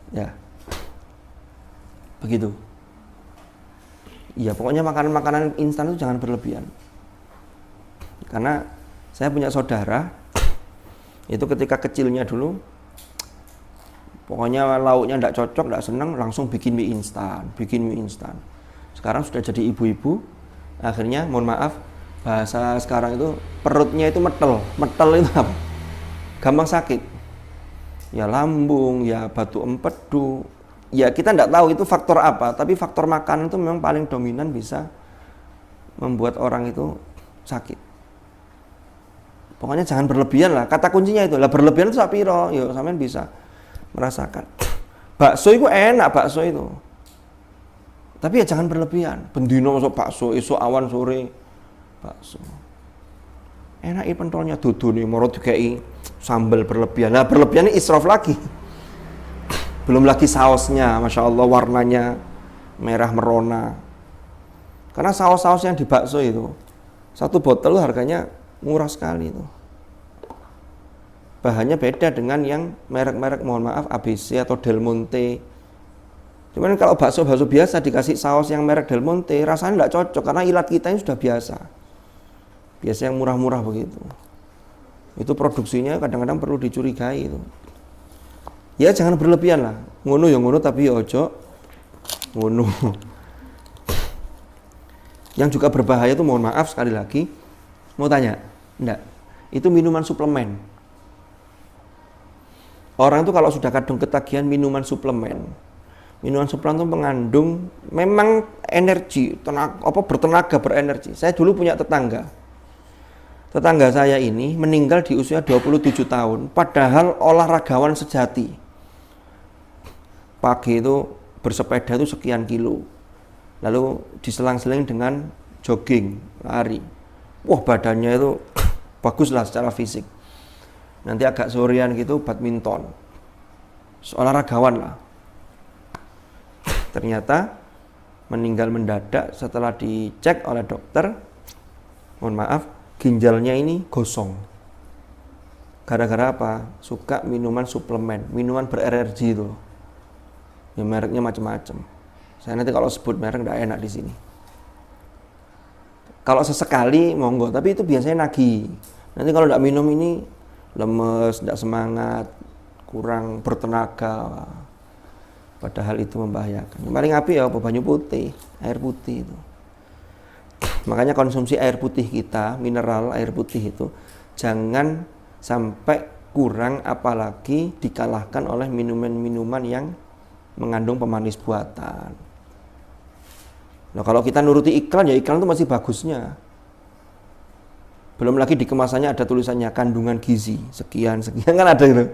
Ya. Begitu. Ya, pokoknya makanan-makanan instan itu jangan berlebihan. Karena saya punya saudara, itu ketika kecilnya dulu, pokoknya lauknya enggak cocok, enggak senang, langsung bikin mie instan. Sekarang sudah jadi ibu-ibu, akhirnya mohon maaf, bahasa sekarang itu perutnya itu metel itu apa? Gampang sakit. Ya lambung, ya batu empedu. Ya kita tidak tahu itu faktor apa, tapi faktor makanan itu memang paling dominan bisa membuat orang itu sakit. Pokoknya jangan berlebihan lah. Kata kuncinya itu lah, berlebihan itu sapiro. Yo sampean bisa merasakan. Bakso itu enak, bakso itu. Tapi ya jangan berlebihan. Bendino masuk bakso, esok awan sore bakso. Enak pentolnya dudu nih, moro dikai sambal berlebihan. Nah, berlebihan ini israf lagi. Belum lagi sausnya, Masya Allah warnanya merah merona. Karena saus-saus yang di bakso itu, satu botol harganya murah sekali itu. Bahannya beda dengan yang merek-merek, mohon maaf, ABC atau Del Monte. Cuman kalau bakso-bakso biasa dikasih saus yang merek Del Monte, rasanya tidak cocok karena ilat kita ini sudah biasa. Biasa yang murah-murah begitu. Itu produksinya kadang-kadang perlu dicurigai itu. Ya jangan berlebihan lah. Ngono ya ngono tapi ya ojo ngono. Yang juga berbahaya itu mohon maaf sekali lagi. Mau tanya? Enggak. Itu minuman suplemen. Orang itu kalau sudah kadung ketagihan minuman suplemen. Minuman suplemen itu mengandung memang energi, bertenaga, berenergi. Saya dulu punya tetangga saya ini meninggal di usia 27 tahun, padahal olahragawan sejati. Pagi itu bersepeda itu sekian kilo, lalu diselang-seling dengan jogging, lari. Wah badannya itu bagus lah secara fisik. Nanti agak sorean gitu badminton, olahragawan lah. Ternyata meninggal mendadak setelah dicek oleh dokter, mohon maaf, ginjalnya ini gosong. Gara-gara apa? Suka minuman suplemen, minuman berenergi itu. Ya mereknya macam-macam. Saya nanti kalau sebut merek enggak enak di sini. Kalau sesekali monggo, tapi itu biasanya nagih. Nanti kalau enggak minum ini lemes, enggak semangat, kurang bertenaga. Padahal itu membahayakan. Yang paling api ya banyu putih, air putih itu. Makanya konsumsi air putih kita, mineral air putih itu jangan sampai kurang, apalagi dikalahkan oleh minuman-minuman yang mengandung pemanis buatan. Nah kalau kita nuruti iklan, ya iklan itu masih bagusnya. Belum lagi di kemasannya ada tulisannya kandungan gizi sekian kan ada gitu.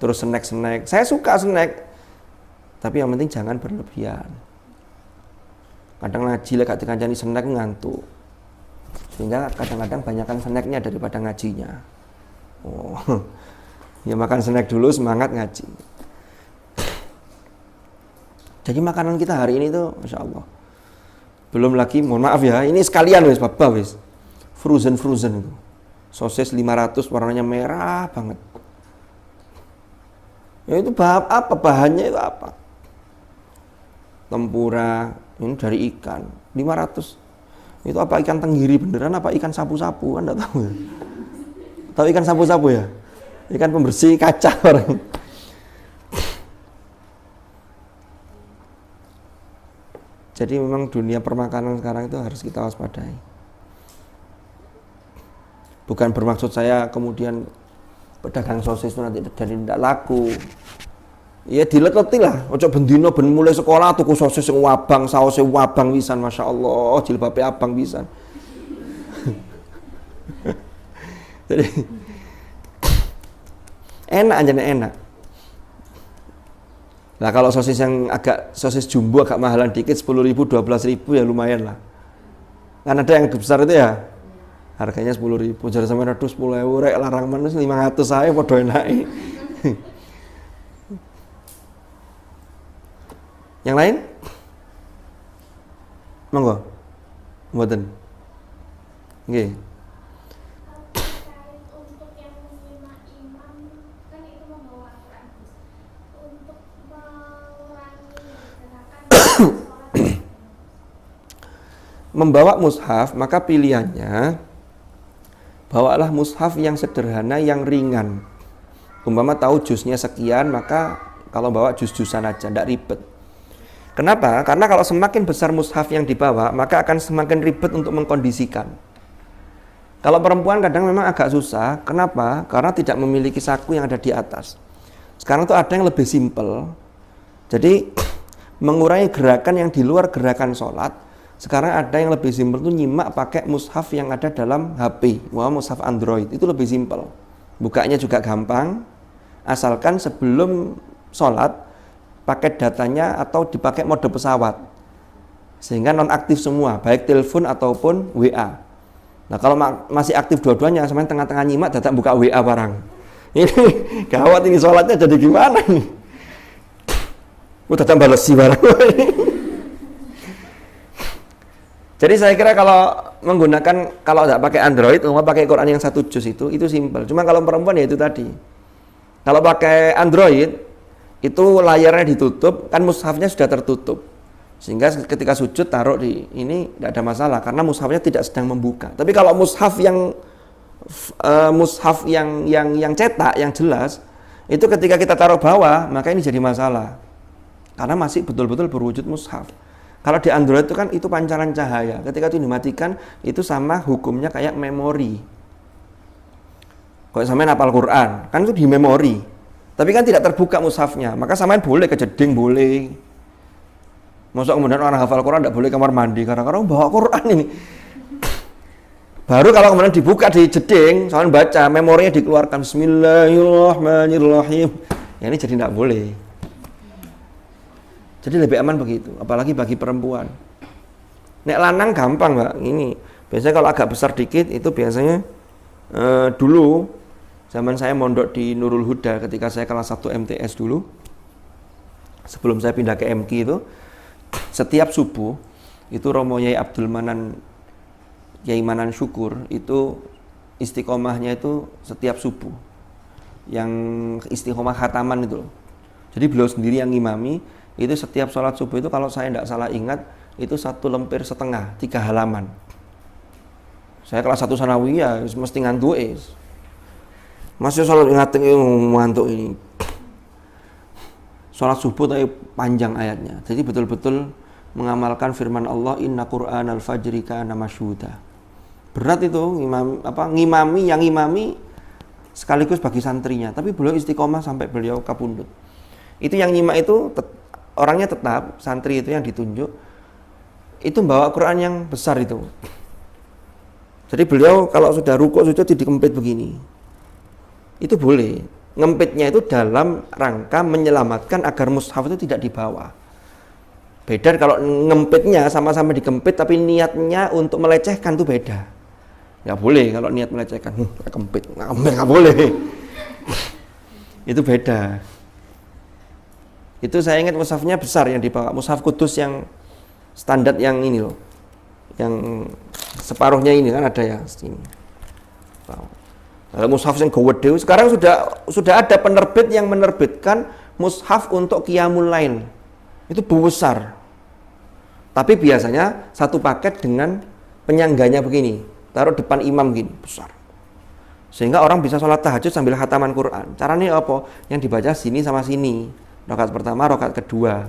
Terus snack, saya suka snack, tapi yang penting jangan berlebihan. Kadang ngaji lah gak dikancani snack ngantuk, sehingga kadang-kadang banyakkan snacknya daripada ngajinya. Oh, ya makan snack dulu semangat ngaji. Jadi makanan kita hari ini tuh, Masya Allah, Belum lagi, mohon maaf ya, ini sekalian wis Bapak wis. Frozen itu. Sosis 500 warnanya merah banget. Ya itu apa bahannya itu apa? Tempura, ini dari ikan 500. Itu apa ikan tenggiri beneran apa ikan sapu-sapu? Anda tahu ya? Tahu ikan sapu-sapu ya? Ikan pembersih kaca orang. Jadi memang dunia permakanan sekarang itu harus kita waspadai. Bukan bermaksud saya kemudian pedagang sosis itu nanti jadi tidak laku. Ya dileketi lah, ojo bendino ben mulai sekolah tuku sosis yang wabang, sausnya wabang pisan, Masya Allah, jilbabnya abang pisan. Jadi enak aja enak. Nah kalau sosis yang sosis jumbo agak mahalan dikit 10.000, 12.000 ya lumayan lah. Kan ada yang besar itu ya harganya 10.000, jadi sampai 10.000 rek larang manus 500 saya podo enake. Yang lain? Monggo. Mboten. Nggih. Untuk yang menyimak imam kan itu membawa Al-Quran. Untuk mengurangi gerakan Membawa mushaf, maka pilihannya bawalah mushaf yang sederhana, yang ringan. Umpama tahu juznya sekian, maka kalau bawa juz-juzan aja, tidak ribet. Kenapa? Karena kalau semakin besar mushaf yang dibawa, maka akan semakin ribet untuk mengkondisikan. Kalau perempuan kadang memang agak susah. Kenapa? Karena tidak memiliki saku yang ada di atas. Sekarang tuh ada yang lebih simpel. Jadi mengurangi gerakan yang di luar gerakan sholat. Sekarang ada yang lebih simpel tuh nyimak pakai mushaf yang ada dalam HP. Wah, mushaf Android itu lebih simpel. Bukanya juga gampang. Asalkan sebelum sholat pakai datanya atau dipakai mode pesawat sehingga nonaktif semua, baik telepon ataupun WA. Nah kalau masih aktif dua-duanya, sampai tengah-tengah nyimak datang buka WA barang. Ini gawat, ini sholatnya jadi gimana nih? Udah tambah lesi barang. Jadi saya kira kalau menggunakan, kalau tidak pakai Android, pakai Quran yang 1 juz itu simpel. Cuma kalau perempuan ya itu tadi. Kalau pakai Android itu layarnya ditutup, kan mushafnya sudah tertutup, sehingga ketika sujud taruh di ini tidak ada masalah karena mushafnya tidak sedang membuka. Tapi kalau mushaf yang cetak yang jelas itu ketika kita taruh bawah, maka ini jadi masalah karena masih betul-betul berwujud mushaf. Kalau di Android itu kan itu pancaran cahaya, ketika itu dimatikan itu sama hukumnya kayak memori. Kalau sampean hafal Quran kan itu di memori, tapi kan tidak terbuka mushafnya, maka sampean boleh kejeding, boleh. Masa kemudian orang hafal Quran tidak boleh kamar mandi karena bawa Quran ini. Baru kalau kemudian dibuka di jeding, sampean baca, memorinya dikeluarkan Bismillahirrahmanirrahim. Ya ini jadi tidak boleh. Jadi lebih aman begitu, apalagi bagi perempuan. Nek lanang gampang, Mbak. Ini biasanya kalau agak besar dikit itu biasanya dulu zaman saya mondok di Nurul Huda ketika saya kelas 1 MTS dulu, sebelum saya pindah ke MK itu, setiap subuh itu Romo Yai Abdul Manan, Yai Manan Syukur itu istiqomahnya itu setiap subuh, yang istiqomah khataman itu. Jadi beliau sendiri yang ngimami, itu setiap sholat subuh itu kalau saya tidak salah ingat itu 1 lemper setengah, 3 halaman. Saya kelas 1 sanawiyah mesti ngantuk masih sholat ingat ngantuk ini. Sholat subuh tapi panjang ayatnya. Jadi betul-betul mengamalkan firman Allah, Inna Qur'anal fajri kana masyhuda. Berat itu ngimami yang ngimami sekaligus bagi santrinya, tapi beliau istiqomah sampai beliau kapundhut. Itu yang nyimak itu orangnya tetap, santri itu yang ditunjuk itu bawa Quran yang besar itu. Jadi beliau kalau sudah rukuk sujud dikempit begini. Itu boleh. Ngempitnya itu dalam rangka menyelamatkan agar mushaf itu tidak dibawa. Beda kalau ngempitnya sama-sama dikempit tapi niatnya untuk melecehkan itu beda. Nggak boleh kalau niat melecehkan, kempit, nggak boleh. Itu beda. Itu saya ingat mushafnya besar yang dibawa, mushaf kudus yang standar yang ini loh, yang separuhnya ini kan ada ya sini. Kalau mushaf yang gede sekarang sudah ada penerbit yang menerbitkan mushaf untuk qiyamul lail. Itu besar. Tapi biasanya satu paket dengan penyangganya begini, taruh depan imam gini, besar. Sehingga orang bisa sholat tahajud sambil khataman Quran. Caranya apa? Yang dibaca sini sama sini. Rakaat pertama, rakaat kedua.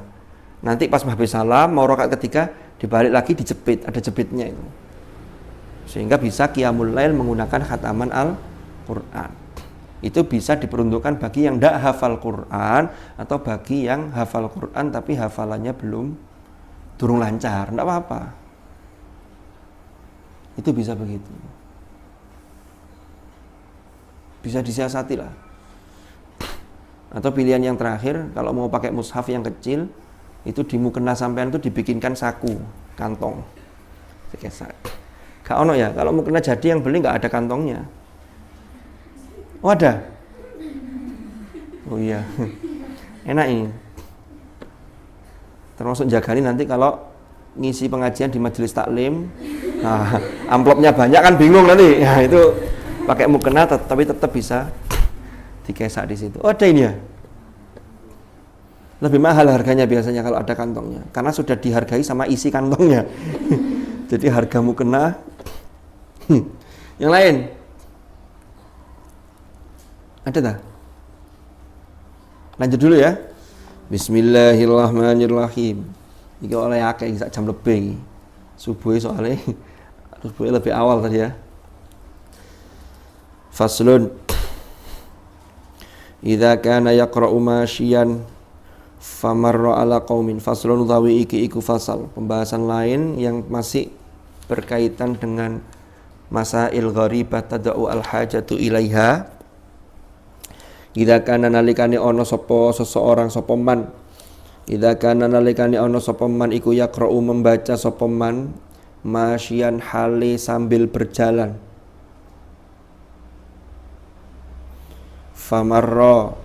Nanti pas habis salam, mau rakaat ketiga, dibalik lagi dijepit, ada jepitnya itu. Sehingga bisa qiyamul lail menggunakan khataman Al-Quran. Itu bisa diperuntukkan bagi yang tidak hafal Quran atau bagi yang hafal Quran tapi hafalannya durung lancar, tidak apa-apa. Itu bisa begitu. Bisa disiasati lah. Atau pilihan yang terakhir, kalau mau pakai mushaf yang kecil, itu di mukena sampean itu dibikinkan saku, kantong. Sekesat. Gak ono ya, kalau mukena jadi yang beli nggak ada kantongnya. Oh ada? Oh iya. Enak ini. Termasuk jagani nanti kalau ngisi pengajian di majelis taklim, nah, amplopnya banyak kan bingung nanti. Ya itu pakai mukena tapi tetap bisa dikesak di situ. Oh ada ini ya. Lebih mahal harganya biasanya kalau ada kantongnya, karena sudah dihargai sama isi kantongnya. Jadi harga mukena. Yang lain ada tak? Lanjut dulu ya. Bismillahirrahmanirrahim. Iki oleh akeh sak jam lebih. Subuh soalnya subuh lebih awal tadi ya. Faslun. Idza kana yaqra'u masyian famarra ala qaumin. Faslun utawi iki iku fasal, pembahasan lain yang masih berkaitan dengan masail gharibah tad'u al-hajatu ilaiha. Idza kana nalikane ana sapa seseorang sapa man, idza kana nalikane ana sapa man iku yaqra'u membaca sapa man masyian hale sambil berjalan. Famarra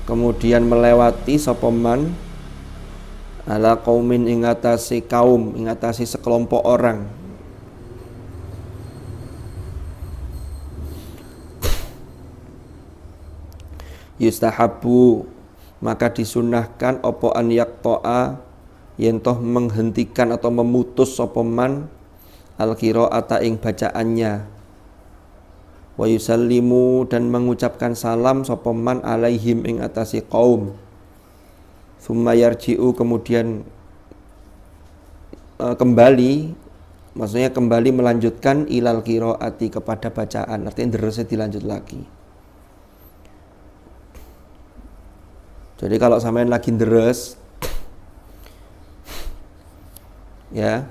kemudian melewati sapa man ala qaumin ing atase kaum, ing atase sekelompok orang. Yustahabu maka disunahkan opo an yaqta'a yen toh menghentikan atau memutus sapa man al qira'ata ing bacaannya, wa yusallimu dan mengucapkan salam sapa man alaihim ing atase kaum, summa yarji'u kemudian kembali, maksudnya kembali melanjutkan ilal qira'ati kepada bacaan, artinya derasnya dilanjut lagi. Jadi kalau sampean lagi deres ya,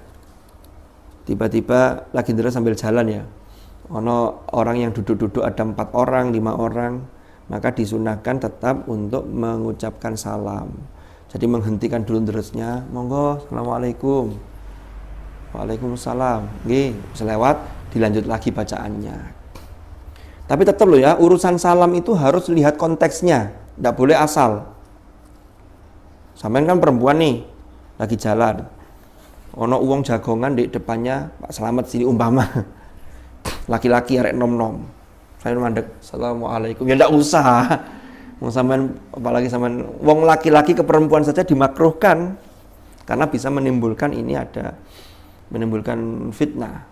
tiba-tiba lagi deres sambil jalan ya, ono orang yang duduk-duduk ada 4 orang, 5 orang, maka disunahkan tetap untuk mengucapkan salam. Jadi menghentikan dulu deresnya, monggo, assalamualaikum, waalaikumsalam, nggih, selewat dilanjut lagi bacaannya. Tapi tetap loh ya, urusan salam itu harus lihat konteksnya, tidak boleh asal. Sampean kan perempuan nih, lagi jalan, ono uang jagongan di depannya, Pak Slamet sini umpama, laki-laki arek nom-nom, saya mandek, assalamualaikum, ya ndak usah, mau sampean apalagi sampean wong laki-laki ke perempuan saja dimakruhkan, karena bisa menimbulkan fitnah,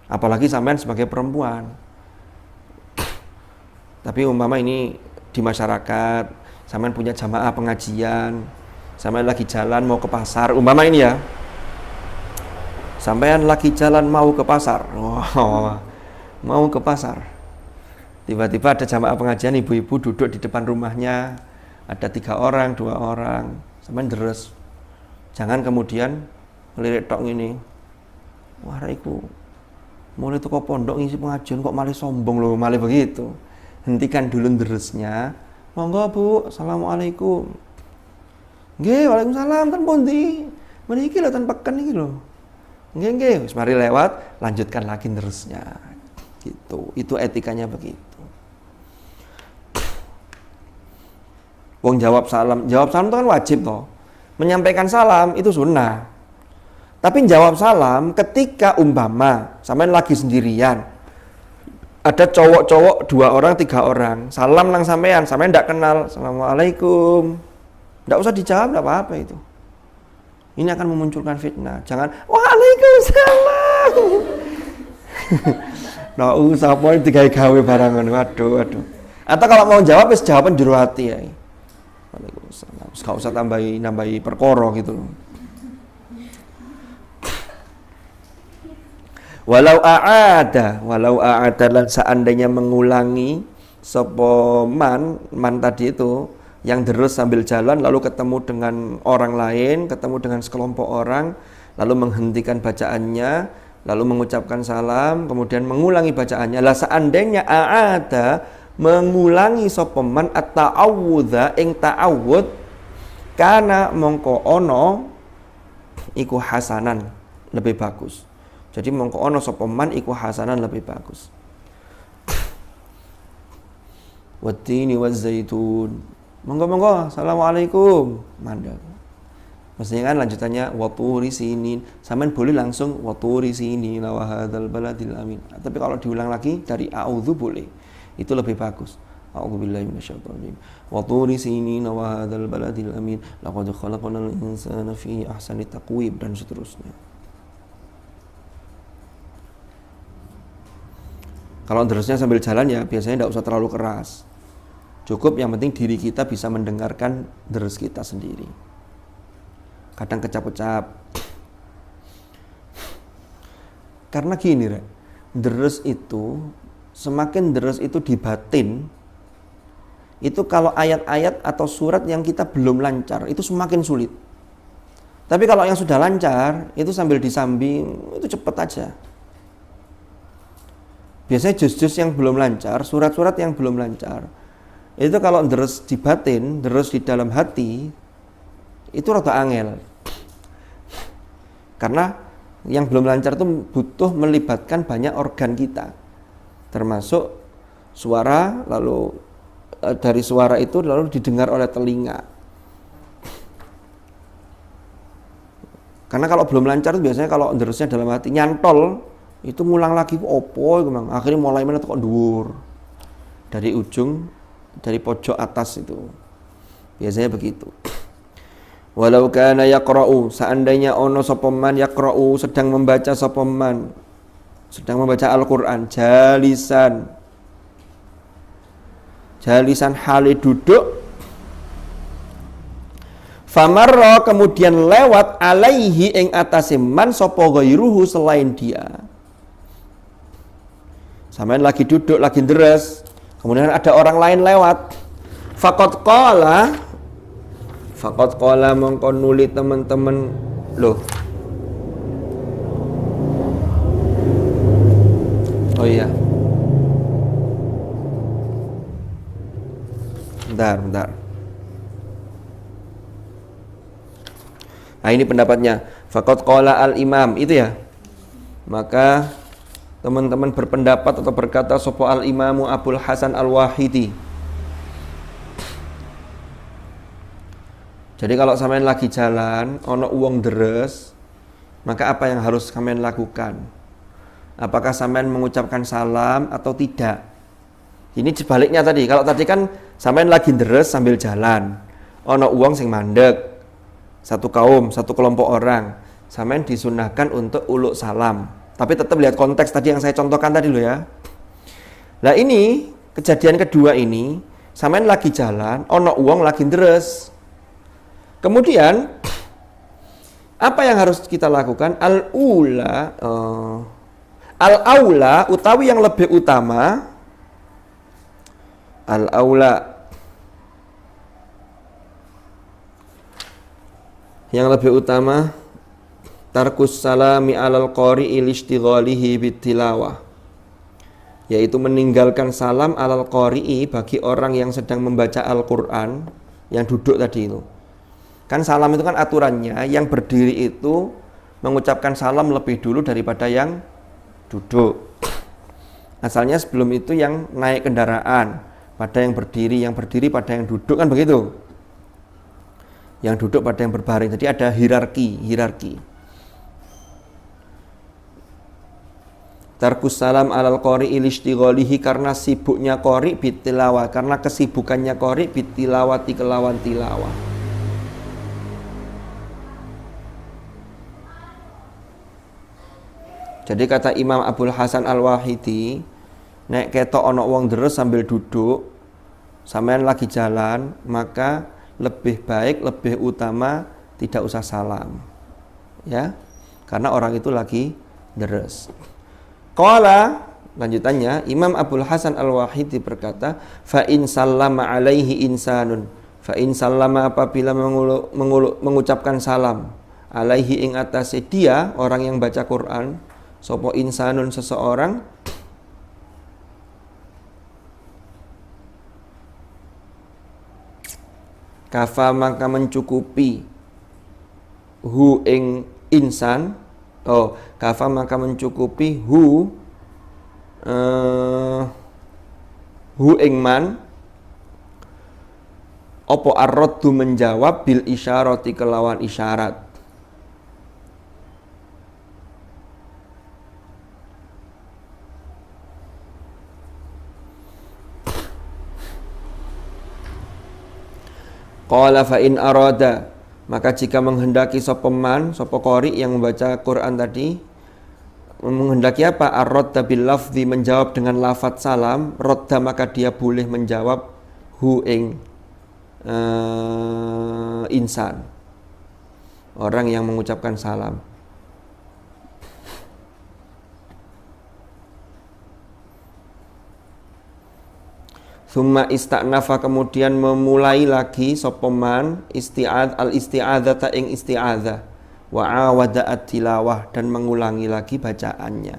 apalagi sampean sebagai perempuan. Tapi umpama ini di masyarakat, sampean punya jamaah pengajian, sampean lagi jalan mau ke pasar, umpama ini ya, sampean lagi jalan mau ke pasar, mau ke pasar, tiba-tiba ada jamaah pengajian ibu-ibu duduk di depan rumahnya, ada 3 orang, 2 orang, sampean deres, jangan kemudian ngelirik tok ini, wah iku mulai toko pondok ngisi pengajian kok malah sombong loh, malah begitu. Hentikan dulu deresnya, monggo Bu, assalamualaikum. Nggih, waalaikumsalam, ten pundi? Mriki lho ten peken iki lho. Nggih, wis mari lewat, lanjutkan lagi terusnya. Gitu. Itu etikanya begitu. Wong jawab salam itu kan wajib toh. Menyampaikan salam itu sunnah. Tapi jawab salam ketika umpama sampean lagi sendirian. Ada cowok-cowok 2 orang, 3 orang, salam nang sampean ndak kenal, assalamualaikum. Ndak usah dijawab, ndak apa-apa itu. Ini akan memunculkan fitnah. Jangan waalaikumsalam. Nah, usah poin digawe-gawe barangan. Waduh. Atau kalau mau jawab, jawaban jero hati ya. Waalaikumsalam. Enggak usah nambahi perkara gitu loh. Walau a'ada lan seandainya mengulangi sapa man tadi itu yang terus sambil jalan lalu ketemu dengan orang lain, ketemu dengan sekelompok orang, lalu menghentikan bacaannya, lalu mengucapkan salam, kemudian mengulangi bacaannya. Lah seandainya a'ada mengulangi sapa man at-ta'awudha ing ta'awud kana mongko ono iku hasanan lebih bagus. Jadi mongko ono sapa man iku hasanan lebih bagus. Wattini waz-zaitun. Monggo, assalamualaikum. Mandek. Maksudnya kan lanjutannya waturi sinin. Sampean boleh langsung waturi sinin wa hadzal baladil amin. Tapi kalau diulang lagi dari a'udzu boleh. Itu lebih bagus. A'udzubillahi minasyaitonir rajim. Waturi sinin wa hadzal baladil amin. Laqad khalaqnal insana fi ahsani taqwim dan seterusnya. Kalau terusnya sambil jalan ya biasanya tidak usah terlalu keras. Cukup yang penting diri kita bisa mendengarkan deres kita sendiri. Kadang kecap-kecap. Karena gini, deres itu, semakin deres itu di batin, itu kalau ayat-ayat atau surat yang kita belum lancar, itu semakin sulit. Tapi kalau yang sudah lancar, itu sambil disambing, itu cepat aja. Biasanya juz-juz yang belum lancar, surat-surat yang belum lancar, itu kalau deres di batin, deres di dalam hati, itu rada angel. Karena yang belum lancar itu butuh melibatkan banyak organ kita, termasuk suara, lalu dari suara itu lalu didengar oleh telinga. Karena kalau belum lancar biasanya kalau deresnya dalam hati nyantol, itu ngulang lagi opo, akhirnya mulai mana kok dhuwur dari ujung, dari pojok atas itu. Biasanya begitu. Walau kana yaqra'u, seandainya ono sapa man yaqra'u sedang membaca sapa man, sedang membaca Al-Qur'an jalisan hale duduk, famarra kemudian lewat alaihi ing atase man sapa ghairuhu selain dia. Sampeyan lagi duduk, lagi deres, kemudian ada orang lain lewat. Faqad qala mongko nuli teman-teman loh. Oh iya. Bentar. Nah ini pendapatnya. Faqad qala al-imam itu ya. Maka teman-teman berpendapat atau berkata sapa al-imamu Abul Hasan Al-Wahidi. Jadi kalau sampean lagi jalan, ono uang deres, maka apa yang harus sampean lakukan? Apakah sampean mengucapkan salam atau tidak? Ini sebaliknya tadi. Kalau tadi kan sampean lagi deres sambil jalan, ono uang sing mandek, satu kaum, satu kelompok orang, sampean disunahkan untuk uluk salam. Tapi tetap lihat konteks tadi yang saya contohkan tadi loh ya. Nah ini kejadian kedua ini, sampean lagi jalan, ono uang lagi deres. Kemudian apa yang harus kita lakukan? Al-aula utawi yang lebih utama. Al-aula yang lebih utama tarkus salami alal qari'i listighalihi bitilawah, yaitu meninggalkan salam alal qari'i bagi orang yang sedang membaca Al-Qur'an, yang duduk tadi itu. Kan salam itu kan aturannya yang berdiri itu mengucapkan salam lebih dulu daripada yang duduk. Asalnya sebelum itu yang naik kendaraan pada yang berdiri pada yang duduk, kan begitu. Yang duduk pada yang berbaring. Jadi ada hierarki. Tarkus salam alal qori ilishtighalihi, karena sibuknya qori bitilawah, karena kesibukannya qori bitilawati kelawan tilawah. Jadi kata Imam Abul Hasan Al-Wahidi, nek ketok ana wong deres sambil duduk, sampean lagi jalan, maka lebih baik, lebih utama tidak usah salam. Ya. Karena orang itu lagi deres. Qala, lanjutannya Imam Abul Hasan Al-Wahidi berkata, fa in sallama alaihi insanun, fa in sallama, apabila mengucapkan salam, alaihi ing atase dia, orang yang baca Quran, sapa insanun seseorang, kafa maka mencukupi hu ing insan, kafa maka mencukupi hu ing man, opo arraddu menjawab bil isyarati kelawan isyarat. Qala fa in arada, maka jika menghendaki sapa man, sapa qari yang membaca Quran tadi, menghendaki apa? Ar-radda bil lafzi, menjawab dengan lafaz salam, radda maka dia boleh menjawab hu ing insan, orang yang mengucapkan salam. Summa ista'nafa, kemudian memulai lagi sapa man al-isti'adzata ing isti'adzah, wa awada at-tilawah, dan mengulangi lagi bacaannya.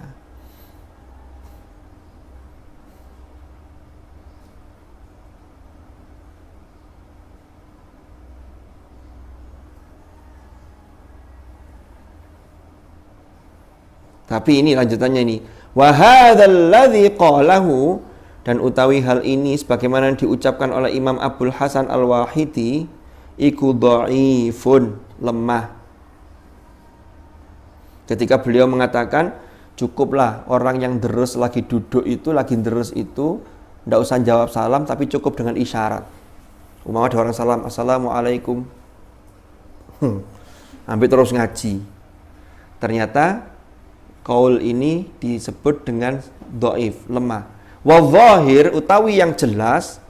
Tapi ini lanjutannya ini, wa hadzal ladzi qalahu, dan utawi hal ini sebagaimana diucapkan oleh Imam Abul Hasan Al-Wahidi, iku dhaifun, lemah. Ketika beliau mengatakan cukuplah orang yang deres lagi duduk itu, lagi deres itu tidak usah jawab salam, tapi cukup dengan isyarat. Umpama ada orang salam, assalamualaikum, sampai terus ngaji. Ternyata qaul ini disebut dengan dhaif, lemah. Wa zahir, utawi yang jelas,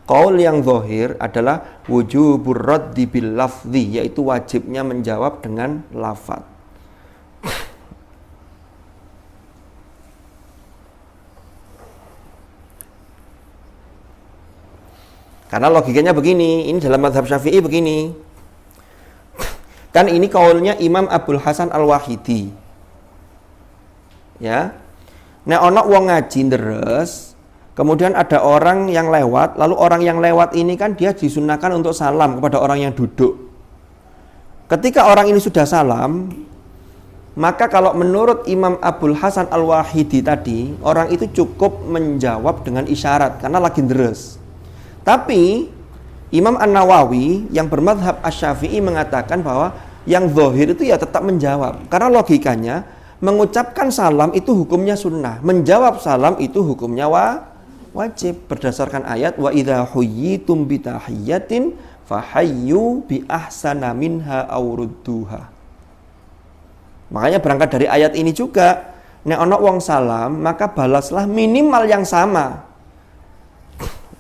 qaul yang zahir adalah wujubur raddi bil lafzi, yaitu wajibnya menjawab dengan lafaz. Karena logikanya begini, ini dalam mazhab Syafi'i begini. Kan ini qaulnya Imam Abul Hasan Al-Wahidi. Ya. Nek ana wong ngaji deres, kemudian ada orang yang lewat, lalu orang yang lewat ini kan dia disunahkan untuk salam kepada orang yang duduk. Ketika orang ini sudah salam, maka kalau menurut Imam Abul Hasan Al-Wahidi tadi, orang itu cukup menjawab dengan isyarat karena lagi deres. Tapi Imam An-Nawawi yang bermadhab Asy-Syafi'i mengatakan bahwa yang zahir itu ya tetap menjawab, karena logikanya mengucapkan salam itu hukumnya sunnah, menjawab salam itu hukumnya wajib berdasarkan ayat wa idza huyyitum bi tahiyyatin fahayyu bi ahsana minha aw rudduha. Makanya berangkat dari ayat ini juga, nek ana wong salam maka balaslah minimal yang sama.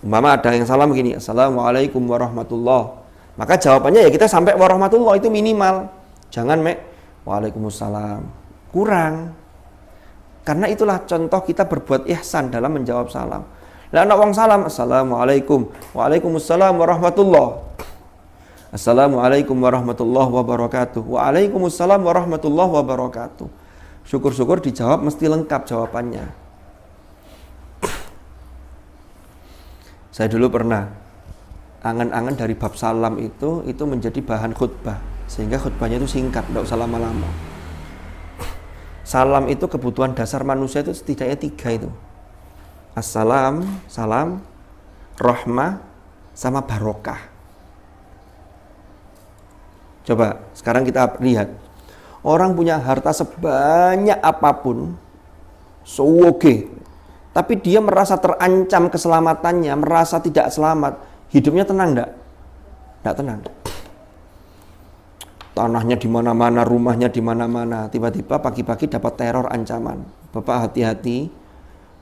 Umpama ada yang salam begini, assalamualaikum warahmatullah, maka jawabannya ya kita sampai warahmatullah, itu minimal. Jangan waalaikumsalam, kurang. Karena itulah contoh kita berbuat ihsan dalam menjawab salam. Lah anak wong salam, assalamualaikum, waalaikumsalam warahmatullah, assalamualaikum warahmatullahi wabarakatuh, waalaikumsalam warahmatullahi wabarakatuh. Syukur-syukur dijawab mesti lengkap jawabannya. Saya dulu pernah angan-angan dari bab salam itu menjadi bahan khutbah, sehingga khutbahnya itu singkat, tidak usah lama-lama. Salam itu kebutuhan dasar manusia itu setidaknya 3 itu. Assalam, salam, rahmah, sama barokah. Coba sekarang kita lihat, orang punya harta sebanyak apapun, Oke. Tapi dia merasa terancam keselamatannya, merasa tidak selamat, hidupnya tenang enggak? Enggak tenang. Tanahnya di mana-mana, rumahnya di mana-mana. Tiba-tiba pagi-pagi dapat teror ancaman. Bapak hati-hati,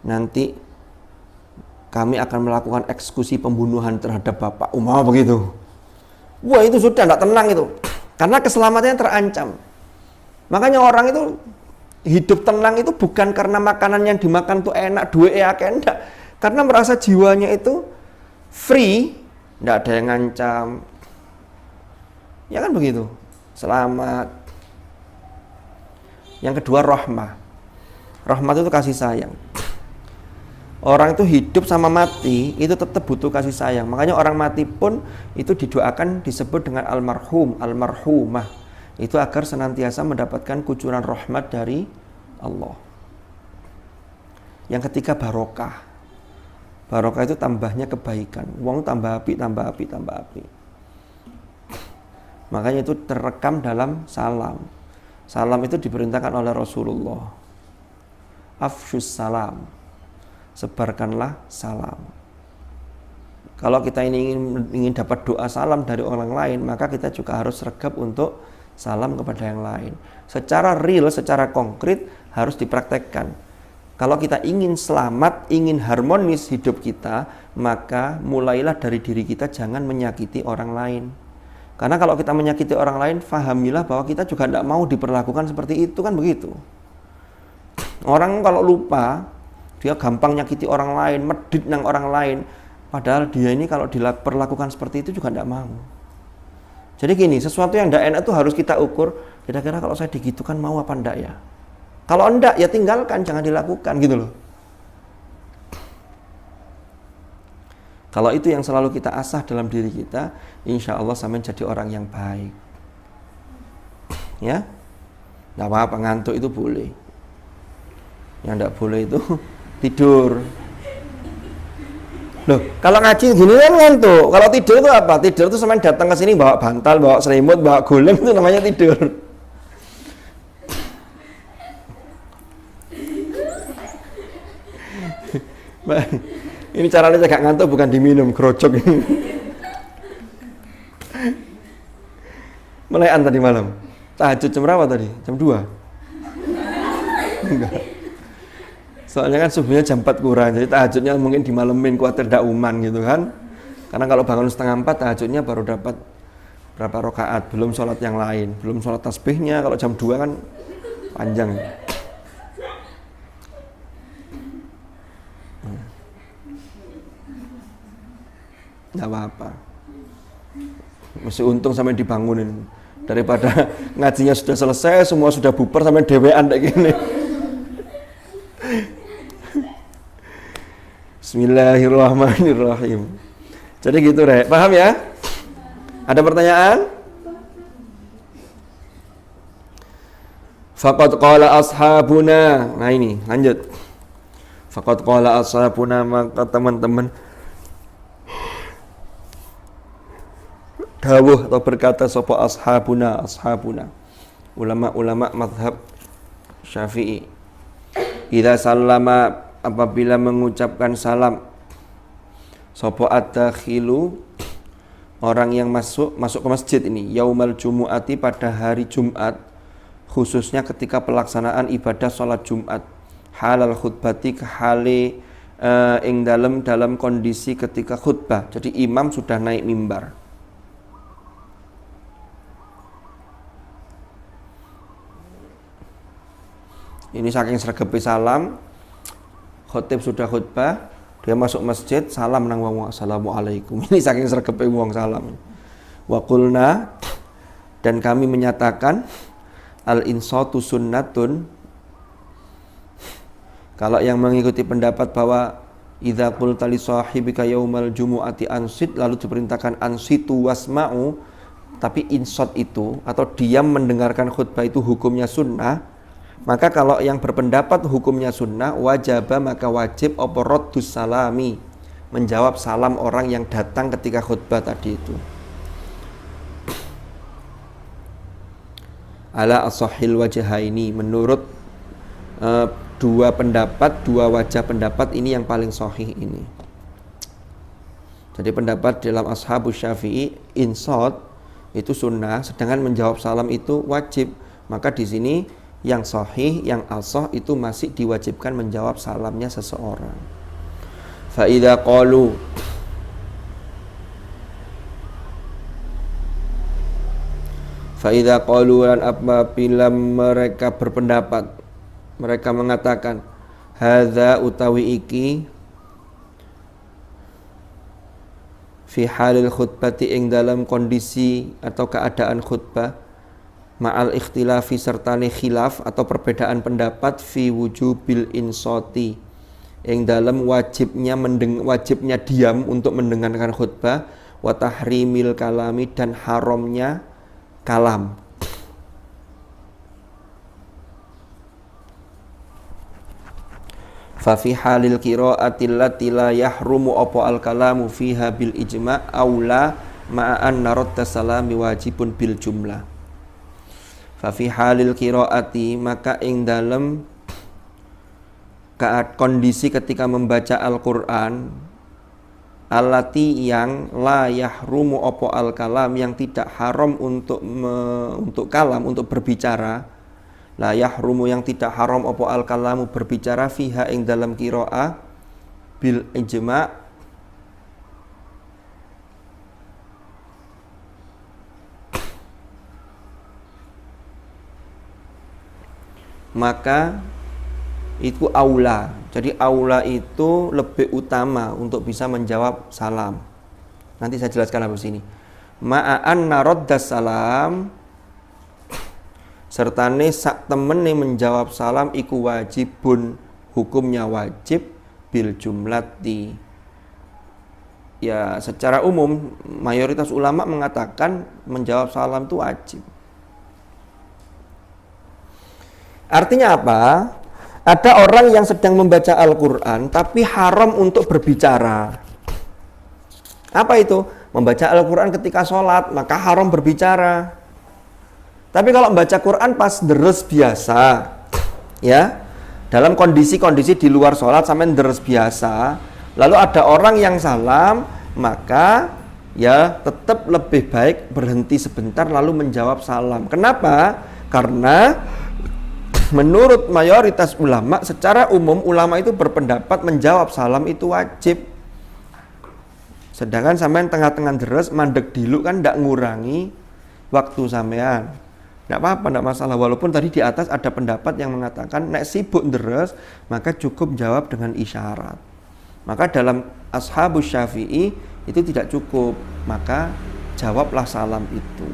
nanti kami akan melakukan eksekusi pembunuhan terhadap Bapak. Umpama begitu. Wah, itu sudah enggak tenang itu. Karena keselamatannya terancam. Makanya orang itu hidup tenang itu bukan karena makanan yang dimakan tuh enak, duwe akeh, enggak. Karena merasa jiwanya itu free, enggak ada yang ngancam. Ya kan begitu. Selamat. Yang kedua rahmah. Rahmah itu kasih sayang. Orang itu hidup sama mati itu tetap butuh kasih sayang. Makanya orang mati pun itu didoakan disebut dengan almarhum, almarhumah. Itu agar senantiasa mendapatkan kucuran rahmat dari Allah. Yang ketiga barokah. Barokah itu tambahnya kebaikan. Wong tambah api, tambah api, tambah api. Makanya itu terekam dalam salam. Salam itu diperintahkan oleh Rasulullah. Afshus salam. Sebarkanlah salam. Kalau kita ini ingin dapat doa salam dari orang lain, maka kita juga harus sergap untuk salam kepada yang lain. Secara real, secara konkret harus dipraktekkan. Kalau kita ingin selamat, ingin harmonis hidup kita, maka mulailah dari diri kita, jangan menyakiti orang lain. Karena kalau kita menyakiti orang lain, fahamilah bahwa kita juga tidak mau diperlakukan seperti itu, kan begitu. Orang kalau lupa, dia gampang nyakiti orang lain, medit nang orang lain. Padahal dia ini kalau diperlakukan seperti itu juga tidak mau. Jadi gini, sesuatu yang tidak enak itu harus kita ukur, kira-kira kalau saya digitukan mau apa enggak ya? Kalau enggak, ya tinggalkan, jangan dilakukan gitu loh. Kalau itu yang selalu kita asah dalam diri kita, insya Allah sampai jadi orang yang baik. Ya, nggak apa-apa, ngantuk itu boleh. Yang enggak boleh itu tidur. Loh, kalau ngaji gini kan ngantuk. Kalau tidur itu apa? Tidur itu sampai datang ke sini bawa bantal, bawa selimut, bawa gulung, itu namanya tidur. Ini caranya cegak ngantuk bukan diminum, gerocok ini. Melekan tadi malam. Tahajud jam berapa tadi? Jam 2? Enggak. Soalnya kan subuhnya jam 4 kurang, jadi tahajudnya mungkin dimalemin, khawatir dauman gitu kan. Karena kalau bangun setengah 4, tahajudnya baru dapat berapa rakaat, belum sholat yang lain, belum sholat tasbihnya. Kalau jam 2 kan panjang. Nggak apa-apa. Masih untung sampai dibangunin. Daripada ngajinya sudah selesai, semua sudah bubar sampai dewean kayak gini. Bismillahirrahmanirrahim. Jadi gitu, Rek. Paham ya? Ada pertanyaan? Faqad qala ashabuna. Nah ini, lanjut. Faqad qala ashabuna, maka teman-teman dawuh atau berkata sapa ashabuna, ulama-ulama mazhab Syafi'i. Idza sallama, apabila mengucapkan salam, sapa ad-dakhilu, orang yang masuk ke masjid ini, yaumal jumu'ati, pada hari Jumat, khususnya ketika pelaksanaan ibadah sholat Jumat, halal khutbati, kehale ing dalam kondisi ketika khutbah. Jadi imam sudah naik mimbar. Ini saking sregepe salam, khotib sudah khutbah, dia masuk masjid, salam nang wong, assalamualaikum. Ini saking sregepe wong salam. Wa qulna, dan kami menyatakan, al-insatu sunnatun. Kalau yang mengikuti pendapat bahwa idza qulta li sahibika yaumal jumu'ati ansit, lalu diperintahkan ansitu wasma'u, tapi insot itu atau diam mendengarkan khutbah itu hukumnya sunnah. Maka kalau yang berpendapat hukumnya sunnah, wajaba, maka wajib apa raddus salami, menjawab salam orang yang datang ketika khutbah tadi itu. Ala as-sahil wajhaini, menurut dua pendapat, dua wajah pendapat ini yang paling sahih ini. Jadi pendapat dalam Ashabus Syafi'i insot itu sunnah, sedangkan menjawab salam itu wajib. Maka di sini yang sahih, yang ashah itu masih diwajibkan menjawab salamnya seseorang. Fa idza qalu lan apabila mereka berpendapat, mereka mengatakan hadza utawi iki fi halil khutbati ing dalam kondisi atau keadaan khutbah ma'al ikhtilafi sertane khilaf atau perbedaan pendapat fi wujubil insoti ing dalam wajibnya diam untuk mendengarkan khutbah wa tahrimil kalami dan haramnya kalam. Fa fi halil qira'ati allati la yahrumu apa al kalamu fiha bil ijma' aula ma'an narad salami wajibun bil jumlah. Fa fi halil qira'ati maka ing dalem kondisi ketika membaca Al-Qur'an allati yang la yahrumu apa al kalam yang tidak haram untuk kalam, untuk berbicara. La yahrumu yang tidak haram apa al kalamu berbicara fiha ing dalam qiraah bil ijma' maka itu aula. Jadi aula itu lebih utama untuk bisa menjawab salam. Nanti saya jelaskan habis ini. Ma'an naraddas salam sertane sak temene menjawab salam iku wajibun, hukumnya wajib bil jumlati. Ya, secara umum mayoritas ulama mengatakan menjawab salam itu wajib. Artinya apa? Ada orang yang sedang membaca Al-Quran tapi haram untuk berbicara. Apa itu? Membaca Al-Quran ketika sholat, maka haram berbicara. Tapi kalau membaca Quran pas deres biasa, ya, dalam kondisi-kondisi di luar sholat sampai deres biasa, lalu ada orang yang salam, maka ya tetap lebih baik berhenti sebentar lalu menjawab salam. Kenapa? Karena menurut mayoritas ulama, secara umum ulama itu berpendapat menjawab salam itu wajib. Sedangkan sampean tengah-tengah deres mandek dilu kan ndak ngurangi waktu sampean. Ndak apa-apa, ndak masalah. Walaupun tadi di atas ada pendapat yang mengatakan nek sibuk deres maka cukup jawab dengan isyarat. Maka dalam Ashabus Syafi'i itu tidak cukup, maka jawablah salam itu.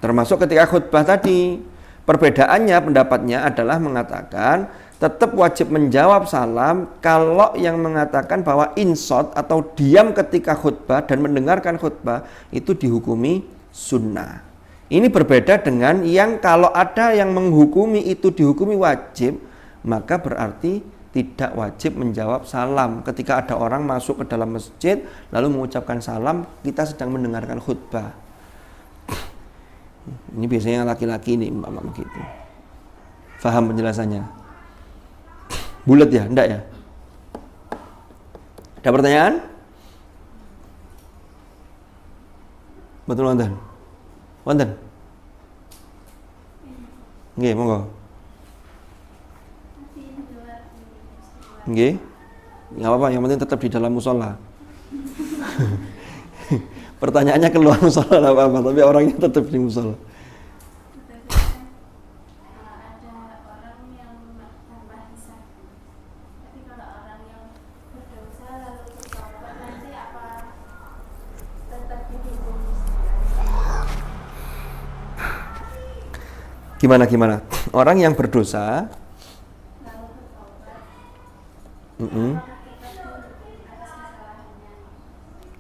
Termasuk ketika khutbah tadi, perbedaannya pendapatnya adalah mengatakan tetap wajib menjawab salam kalau yang mengatakan bahwa insot atau diam ketika khutbah dan mendengarkan khutbah itu dihukumi sunnah. Ini berbeda dengan yang kalau ada yang menghukumi itu dihukumi wajib, maka berarti tidak wajib menjawab salam. Ketika ada orang masuk ke dalam masjid lalu mengucapkan salam, kita sedang mendengarkan khutbah. Ini biasanya laki-laki nih mbak-mbak begitu. Faham penjelasannya? Bulat ya? Enggak ya? Ada pertanyaan? Betul wonten? Wonten? Nggih, monggo. Nggih. Enggak apa-apa, yang penting tetap di dalam musola. Pertanyaannya keluar musola enggak apa-apa, tapi orangnya tetap di musola. Gimana? Orang yang berdosa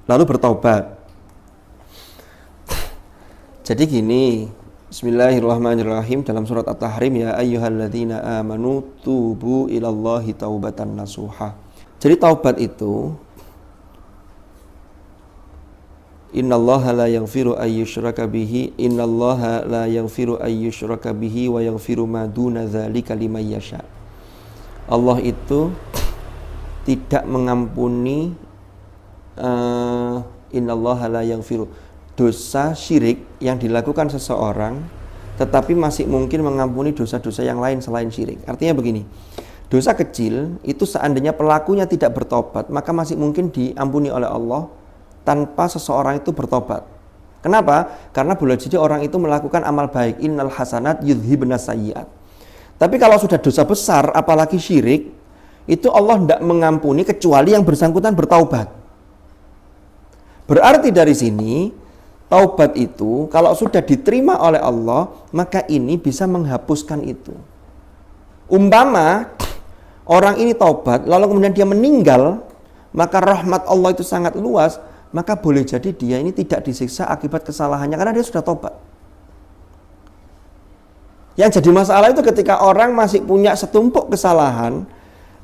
lalu bertaubat. Jadi gini, Bismillahirrahmanirrahim, dalam surat At-Tahrim, ya ayyuhalladzina amanu tubu ilallahi taubatan nasuha. Jadi taubat itu Innallaha la yaghfiru ayyushraka bihi innallaha la yaghfiru ayyushraka bihi wa yaghfiru ma duna dzalika liman yasha. Allah itu tidak mengampuni innallaha la yaghfiru dosa syirik yang dilakukan seseorang, tetapi masih mungkin mengampuni dosa-dosa yang lain selain syirik. Artinya begini, dosa kecil itu seandainya pelakunya tidak bertobat, maka masih mungkin diampuni oleh Allah tanpa seseorang itu bertobat. Kenapa? Karena boleh jadi orang itu melakukan amal baik, innal hasanat yudhibnas sayyiat. Tapi kalau sudah dosa besar, apalagi syirik, itu Allah tidak mengampuni kecuali yang bersangkutan bertaubat. Berarti dari sini, taubat itu kalau sudah diterima oleh Allah, maka ini bisa menghapuskan itu. Umpama orang ini taubat, lalu kemudian dia meninggal, maka rahmat Allah itu sangat luas, maka boleh jadi dia ini tidak disiksa akibat kesalahannya karena dia sudah tobat. Yang jadi masalah itu ketika orang masih punya setumpuk kesalahan,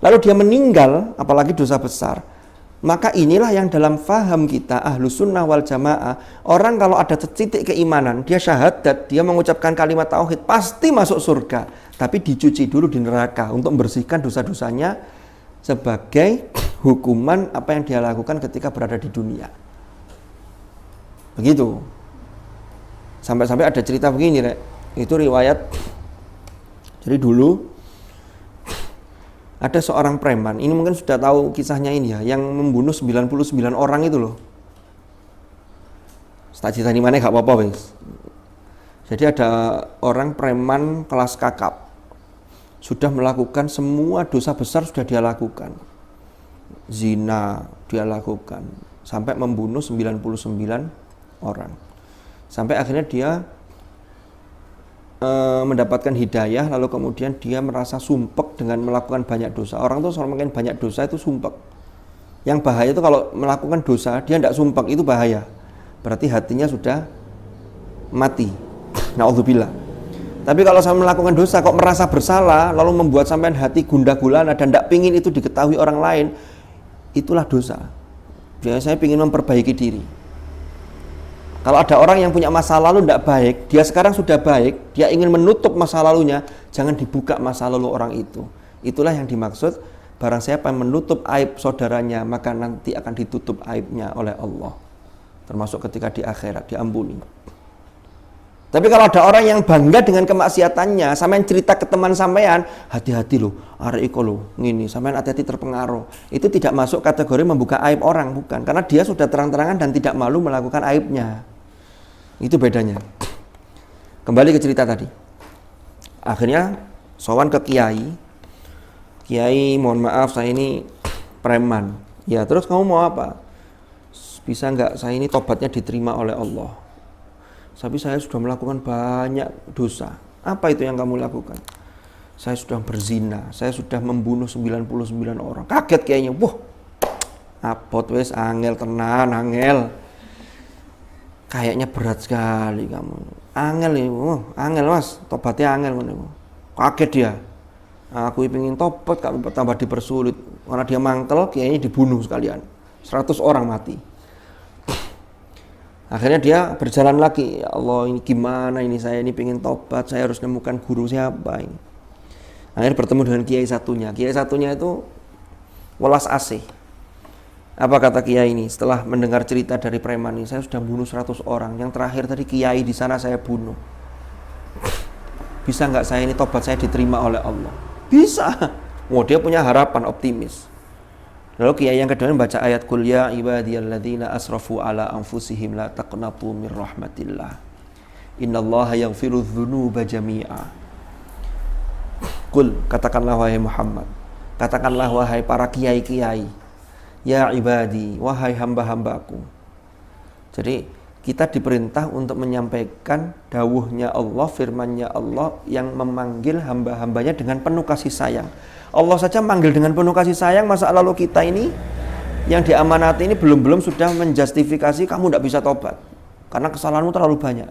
lalu dia meninggal, apalagi dosa besar, maka inilah yang dalam faham kita Ahlus Sunnah wal Jamaah, orang kalau ada titik keimanan, dia syahadat, dia mengucapkan kalimat tauhid, pasti masuk surga, tapi dicuci dulu di neraka untuk membersihkan dosa-dosanya sebagai hukuman apa yang dia lakukan ketika berada di dunia. Begitu. Sampai-sampai ada cerita begini, Rek. Itu riwayat. Jadi dulu ada seorang preman, ini mungkin sudah tahu kisahnya ini ya, yang membunuh 99 orang itu loh. Tak cerita di mana gak apa-apa, wis. Jadi ada orang preman kelas kakap. Sudah melakukan semua dosa besar, sudah dia lakukan. Zina dia lakukan sampai membunuh 99 orang. Sampai akhirnya dia mendapatkan hidayah, lalu kemudian dia merasa sumpek dengan melakukan banyak dosa. Orang tuh kalau makin banyak dosa itu sumpek. Yang bahaya itu kalau melakukan dosa dia tidak sumpek, itu bahaya. Berarti hatinya sudah mati. Na'udzubillah. Tapi kalau saya melakukan dosa kok merasa bersalah, lalu membuat sampean hati gundah gulana dan tidak pingin itu diketahui orang lain, itulah dosa. Biasanya saya ingin memperbaiki diri. Kalau ada orang yang punya masa lalu tidak baik, dia sekarang sudah baik, dia ingin menutup masa lalunya, jangan dibuka masa lalu orang itu. Itulah yang dimaksud, barang siapa yang menutup aib saudaranya, maka nanti akan ditutup aibnya oleh Allah. Termasuk ketika di akhirat, diampuni. Tapi kalau ada orang yang bangga dengan kemaksiatannya, sampean cerita ke teman sampean, hati-hati loh, arek iko loh, ngini, sampean hati-hati terpengaruh. Itu tidak masuk kategori membuka aib orang, bukan. Karena dia sudah terang-terangan dan tidak malu melakukan aibnya. Itu bedanya. Kembali ke cerita tadi. Akhirnya sowan ke kiai. Kiai, mohon maaf saya ini preman. Ya, terus kamu mau apa? Bisa nggak saya ini tobatnya diterima oleh Allah? Tapi saya sudah melakukan banyak dosa. Apa itu yang kamu lakukan? Saya sudah berzina, saya sudah membunuh 99 orang. Kaget kayaknya. Wah, apot wes angel tenan, angel. Kayaknya berat sekali kamu. Angel nih, angel mas, tobatnya angel. Kaget dia. Aku ingin tobat, kamu tambah dipersulit. Karena dia mangkel, kayaknya dibunuh sekalian. 100 orang mati. Akhirnya dia berjalan lagi, ya Allah ini gimana ini, saya ini pengen tobat, saya harus nemukan guru siapa ini. Akhirnya bertemu dengan kiai satunya. Kiai satunya itu welas asih. Apa kata kiai ini setelah mendengar cerita dari preman ini? Saya sudah bunuh 100 orang, yang terakhir tadi kiai di sana saya bunuh. Bisa nggak saya ini tobat saya diterima oleh Allah? Bisa. Oh, dia punya harapan, optimis. Lalu kiai yang kedua membaca ayat Qul ya ibadiyalladzina asrafu ala anfusihim la taqnatu mir rahmatillah. Innallaha yaghfiru dzunuba jami'a. Qul, katakanlah wahai Muhammad. Katakanlah wahai para kiai-kiai. Ya ibadi, wahai hamba-hambaku. Jadi kita diperintah untuk menyampaikan dawuhnya Allah, firmannya Allah yang memanggil hamba-hambanya dengan penuh kasih sayang. Allah saja manggil dengan penuh kasih sayang, masa lalu kita ini yang diamanati ini belum sudah menjustifikasi kamu tidak bisa tobat karena kesalahanmu terlalu banyak.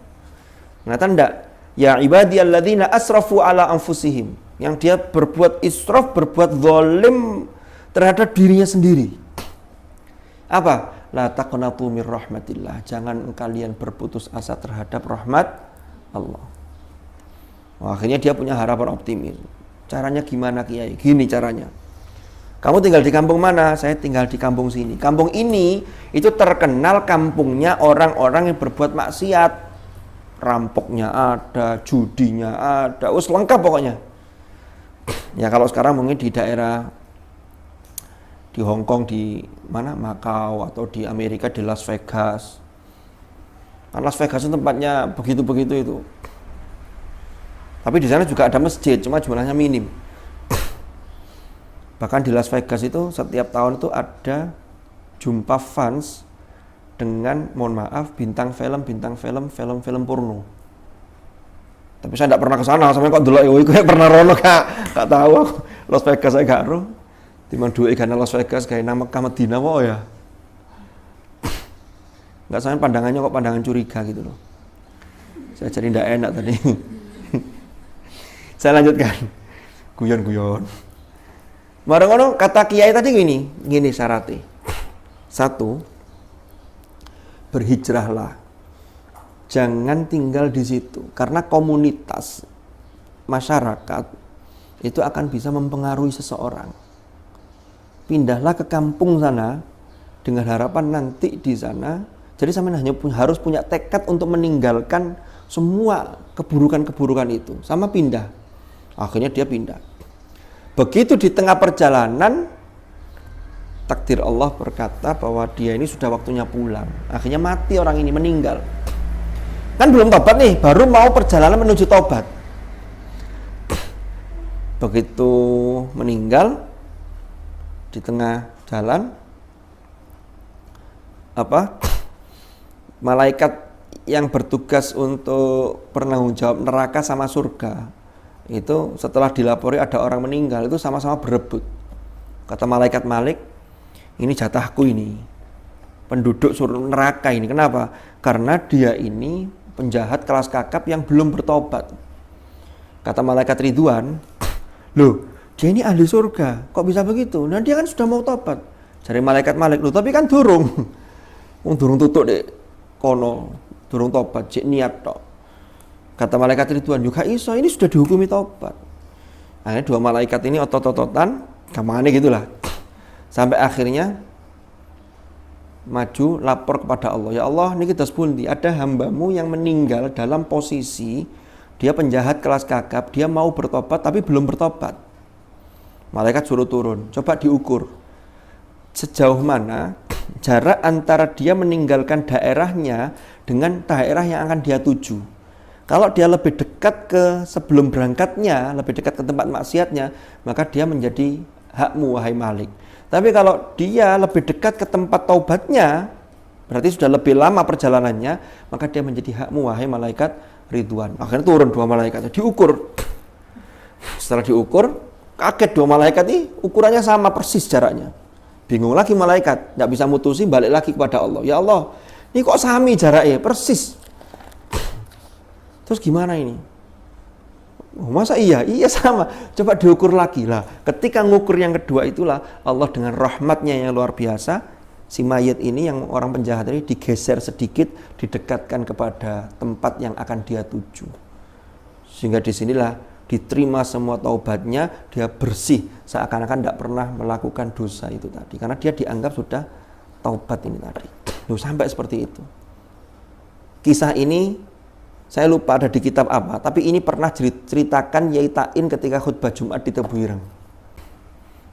Ternyata tidak. Ya ibadiyalladzina asrafu ala anfusihim, yang dia berbuat israf, berbuat zalim terhadap dirinya sendiri. Apa? la taqnatu mir rahmatillah. Jangan kalian berputus asa terhadap rahmat Allah. Akhirnya dia punya harapan optimis. Caranya gimana Kiai? Gini caranya. Kamu tinggal di kampung mana? Saya tinggal di kampung sini. Kampung ini itu terkenal kampungnya orang-orang yang berbuat maksiat. Rampoknya ada, judinya ada, lengkap pokoknya. Ya kalau sekarang mungkin di daerah di Hong Kong, di mana Macau, atau di Amerika di Las Vegas. Kan Las Vegas itu tempatnya begitu-begitu itu. Tapi di sana juga ada masjid, cuma jumlahnya minim. Bahkan di Las Vegas itu setiap tahun itu ada jumpa fans dengan, mohon maaf, bintang film porno. Tapi saya tidak pernah ke sana, sampai kok dulu iku pernah rono gak tahu aku. Las Vegas saya gak ro. Timan duwe karena Las Vegas kayak nang Mekah Madinah kok ya. Enggak, sampai pandangannya kok pandangan curiga gitu loh. Saya jadi tidak enak tadi. Saya lanjutkan. Guyon-guyon. Bareng ngono kata kiai tadi gini syaratnya. 1, berhijrahlah. Jangan tinggal di situ karena komunitas masyarakat itu akan bisa mempengaruhi seseorang. Pindahlah ke kampung sana dengan harapan nanti di sana. Jadi sampean hanya harus punya tekad untuk meninggalkan semua keburukan-keburukan itu sama pindah. Akhirnya dia pindah. Begitu di tengah perjalanan, takdir Allah berkata bahwa dia ini sudah waktunya pulang. Akhirnya mati orang ini, meninggal. Kan belum tobat nih, baru mau perjalanan menuju tobat. Begitu meninggal di tengah jalan, malaikat yang bertugas untuk penanggung jawab neraka sama surga itu setelah dilapori ada orang meninggal itu sama-sama berebut. Kata malaikat Malik, ini jatahku ini, penduduk neraka ini. Kenapa? Karena dia ini penjahat kelas kakap yang belum bertobat. Kata malaikat Ridwan, loh dia ini ahli surga, kok bisa begitu? Nah dia kan sudah mau tobat. Cari malaikat Malik, loh tapi kan durung tutuk dek kono, durung tobat, cek niat tok. Kata malaikat Ridwan, juga iso, ini sudah dihukumi tobat. Akhirnya dua malaikat ini otot-ototan, gampangnya gitulah. Sampai akhirnya maju lapor kepada Allah. Ya Allah, ini kita sepundi, ada hambamu yang meninggal dalam posisi dia penjahat kelas kakap, dia mau bertobat tapi belum bertobat. Malaikat suruh turun, coba diukur. Sejauh mana jarak antara dia meninggalkan daerahnya dengan daerah yang akan dia tuju. Kalau dia lebih dekat ke sebelum berangkatnya, lebih dekat ke tempat maksiatnya, maka dia menjadi hakmu wahai Malik. Tapi kalau dia lebih dekat ke tempat taubatnya, berarti sudah lebih lama perjalanannya, maka dia menjadi hakmu wahai malaikat Ridwan. Akhirnya turun dua malaikat, diukur. Setelah diukur, kaget dua malaikat ini ukurannya sama persis jaraknya. Bingung lagi malaikat, tidak bisa mutusin, balik lagi kepada Allah. Ya Allah, ini kok sami jaraknya, persis. Terus gimana ini? Oh, masa iya sama. Coba diukur lagi lah. Ketika ngukur yang kedua itulah Allah dengan rahmatnya yang luar biasa, si mayit ini yang orang penjahat ini digeser sedikit, didekatkan kepada tempat yang akan dia tuju. Sehingga disinilah diterima semua taubatnya, dia bersih seakan-akan tidak pernah melakukan dosa itu tadi. Karena dia dianggap sudah taubat ini tadi. Loh, sampai seperti itu. Kisah ini saya lupa ada di kitab apa, tapi ini pernah ceritakan Yai Ta'in ketika khutbah Jumat di Tebuireng.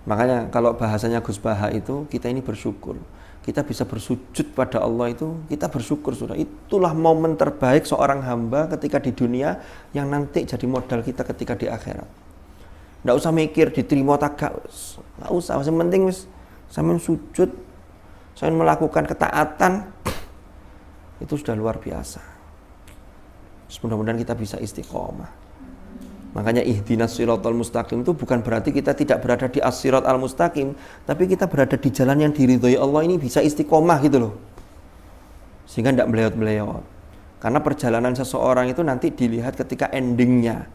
Makanya kalau bahasanya Gus Baha itu, kita ini bersyukur. Kita bisa bersujud pada Allah itu, kita bersyukur sudah. Itulah momen terbaik seorang hamba ketika di dunia yang nanti jadi modal kita ketika di akhirat. Nggak usah mikir diterima tak, nggak usah. Yang penting sampai sujud, sampai melakukan ketaatan, itu sudah luar biasa. Mudah-mudahan kita bisa istiqomah. Makanya ihdinas siratal mustaqim itu bukan berarti kita tidak berada di as-sirat al-mustaqim, tapi kita berada di jalan yang diridhoi Allah ini bisa istiqomah gitu loh. Sehingga tidak melewat-melewat. Karena perjalanan seseorang itu nanti dilihat ketika endingnya.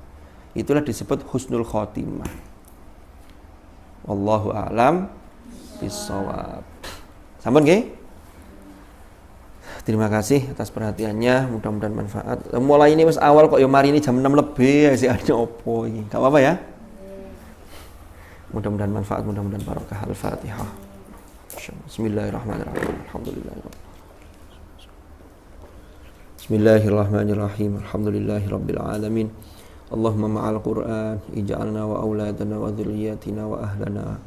Itulah disebut husnul khotimah. Wallahu a'lam bishawab. Sampun nggih? Terima kasih atas perhatiannya, mudah-mudahan manfaat. Mulai ini mas awal kok ya mari ini jam 6 lebih ya sih ada opo ini. Gak apa-apa ya? Mudah-mudahan manfaat, mudah-mudahan barokah. Al-Fatihah. Bismillahirrahmanirrahim. Alhamdulillah. Bismillahirrahmanirrahim. Alhamdulillahirabbil alamin. Allahumma ma'al Qur'an ij'alna wa auladana wa dhurriyyatina wa ahlana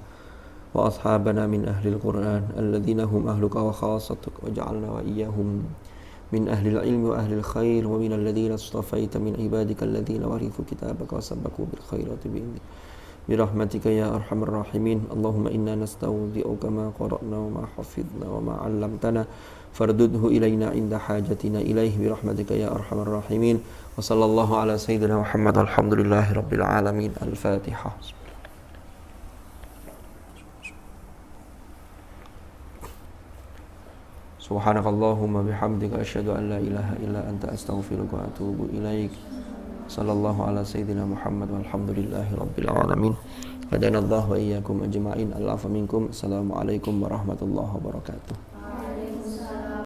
wa ashabana min ahlil Qur'an alladhina hum ahluka wa khasatuk waj'alna wa iyyahum min ahlil ilmi wa ahlil khair wa min alladhina astafaita min ibadika alladhina warithu kitabaka wa sabaku bil khairati bi rahmatika ya arhamar rahimin. Allahumma inna nastawdi'uka ma qara'na wa ma hafidna wa ma 'allamtana fardudhu ilayna inda hajatina ilayhi bi rahmatika ya arhamar rahimin. Wa sallallahu ala sayyidina Muhammad alhamdulillahi rabbil alamin. Al-Fatihah. Subhanakallahumma bihamdika asyhadu an la ilaha illa anta astaghfiruka wa atubu ilaik. Sallallahu ala sayyidina Muhammad walhamdulillahi rabbil alamin. Hadanallahu wa iyyakum ajma'in. Al-afu minkum. Assalamualaikum warahmatullahi wabarakatuh.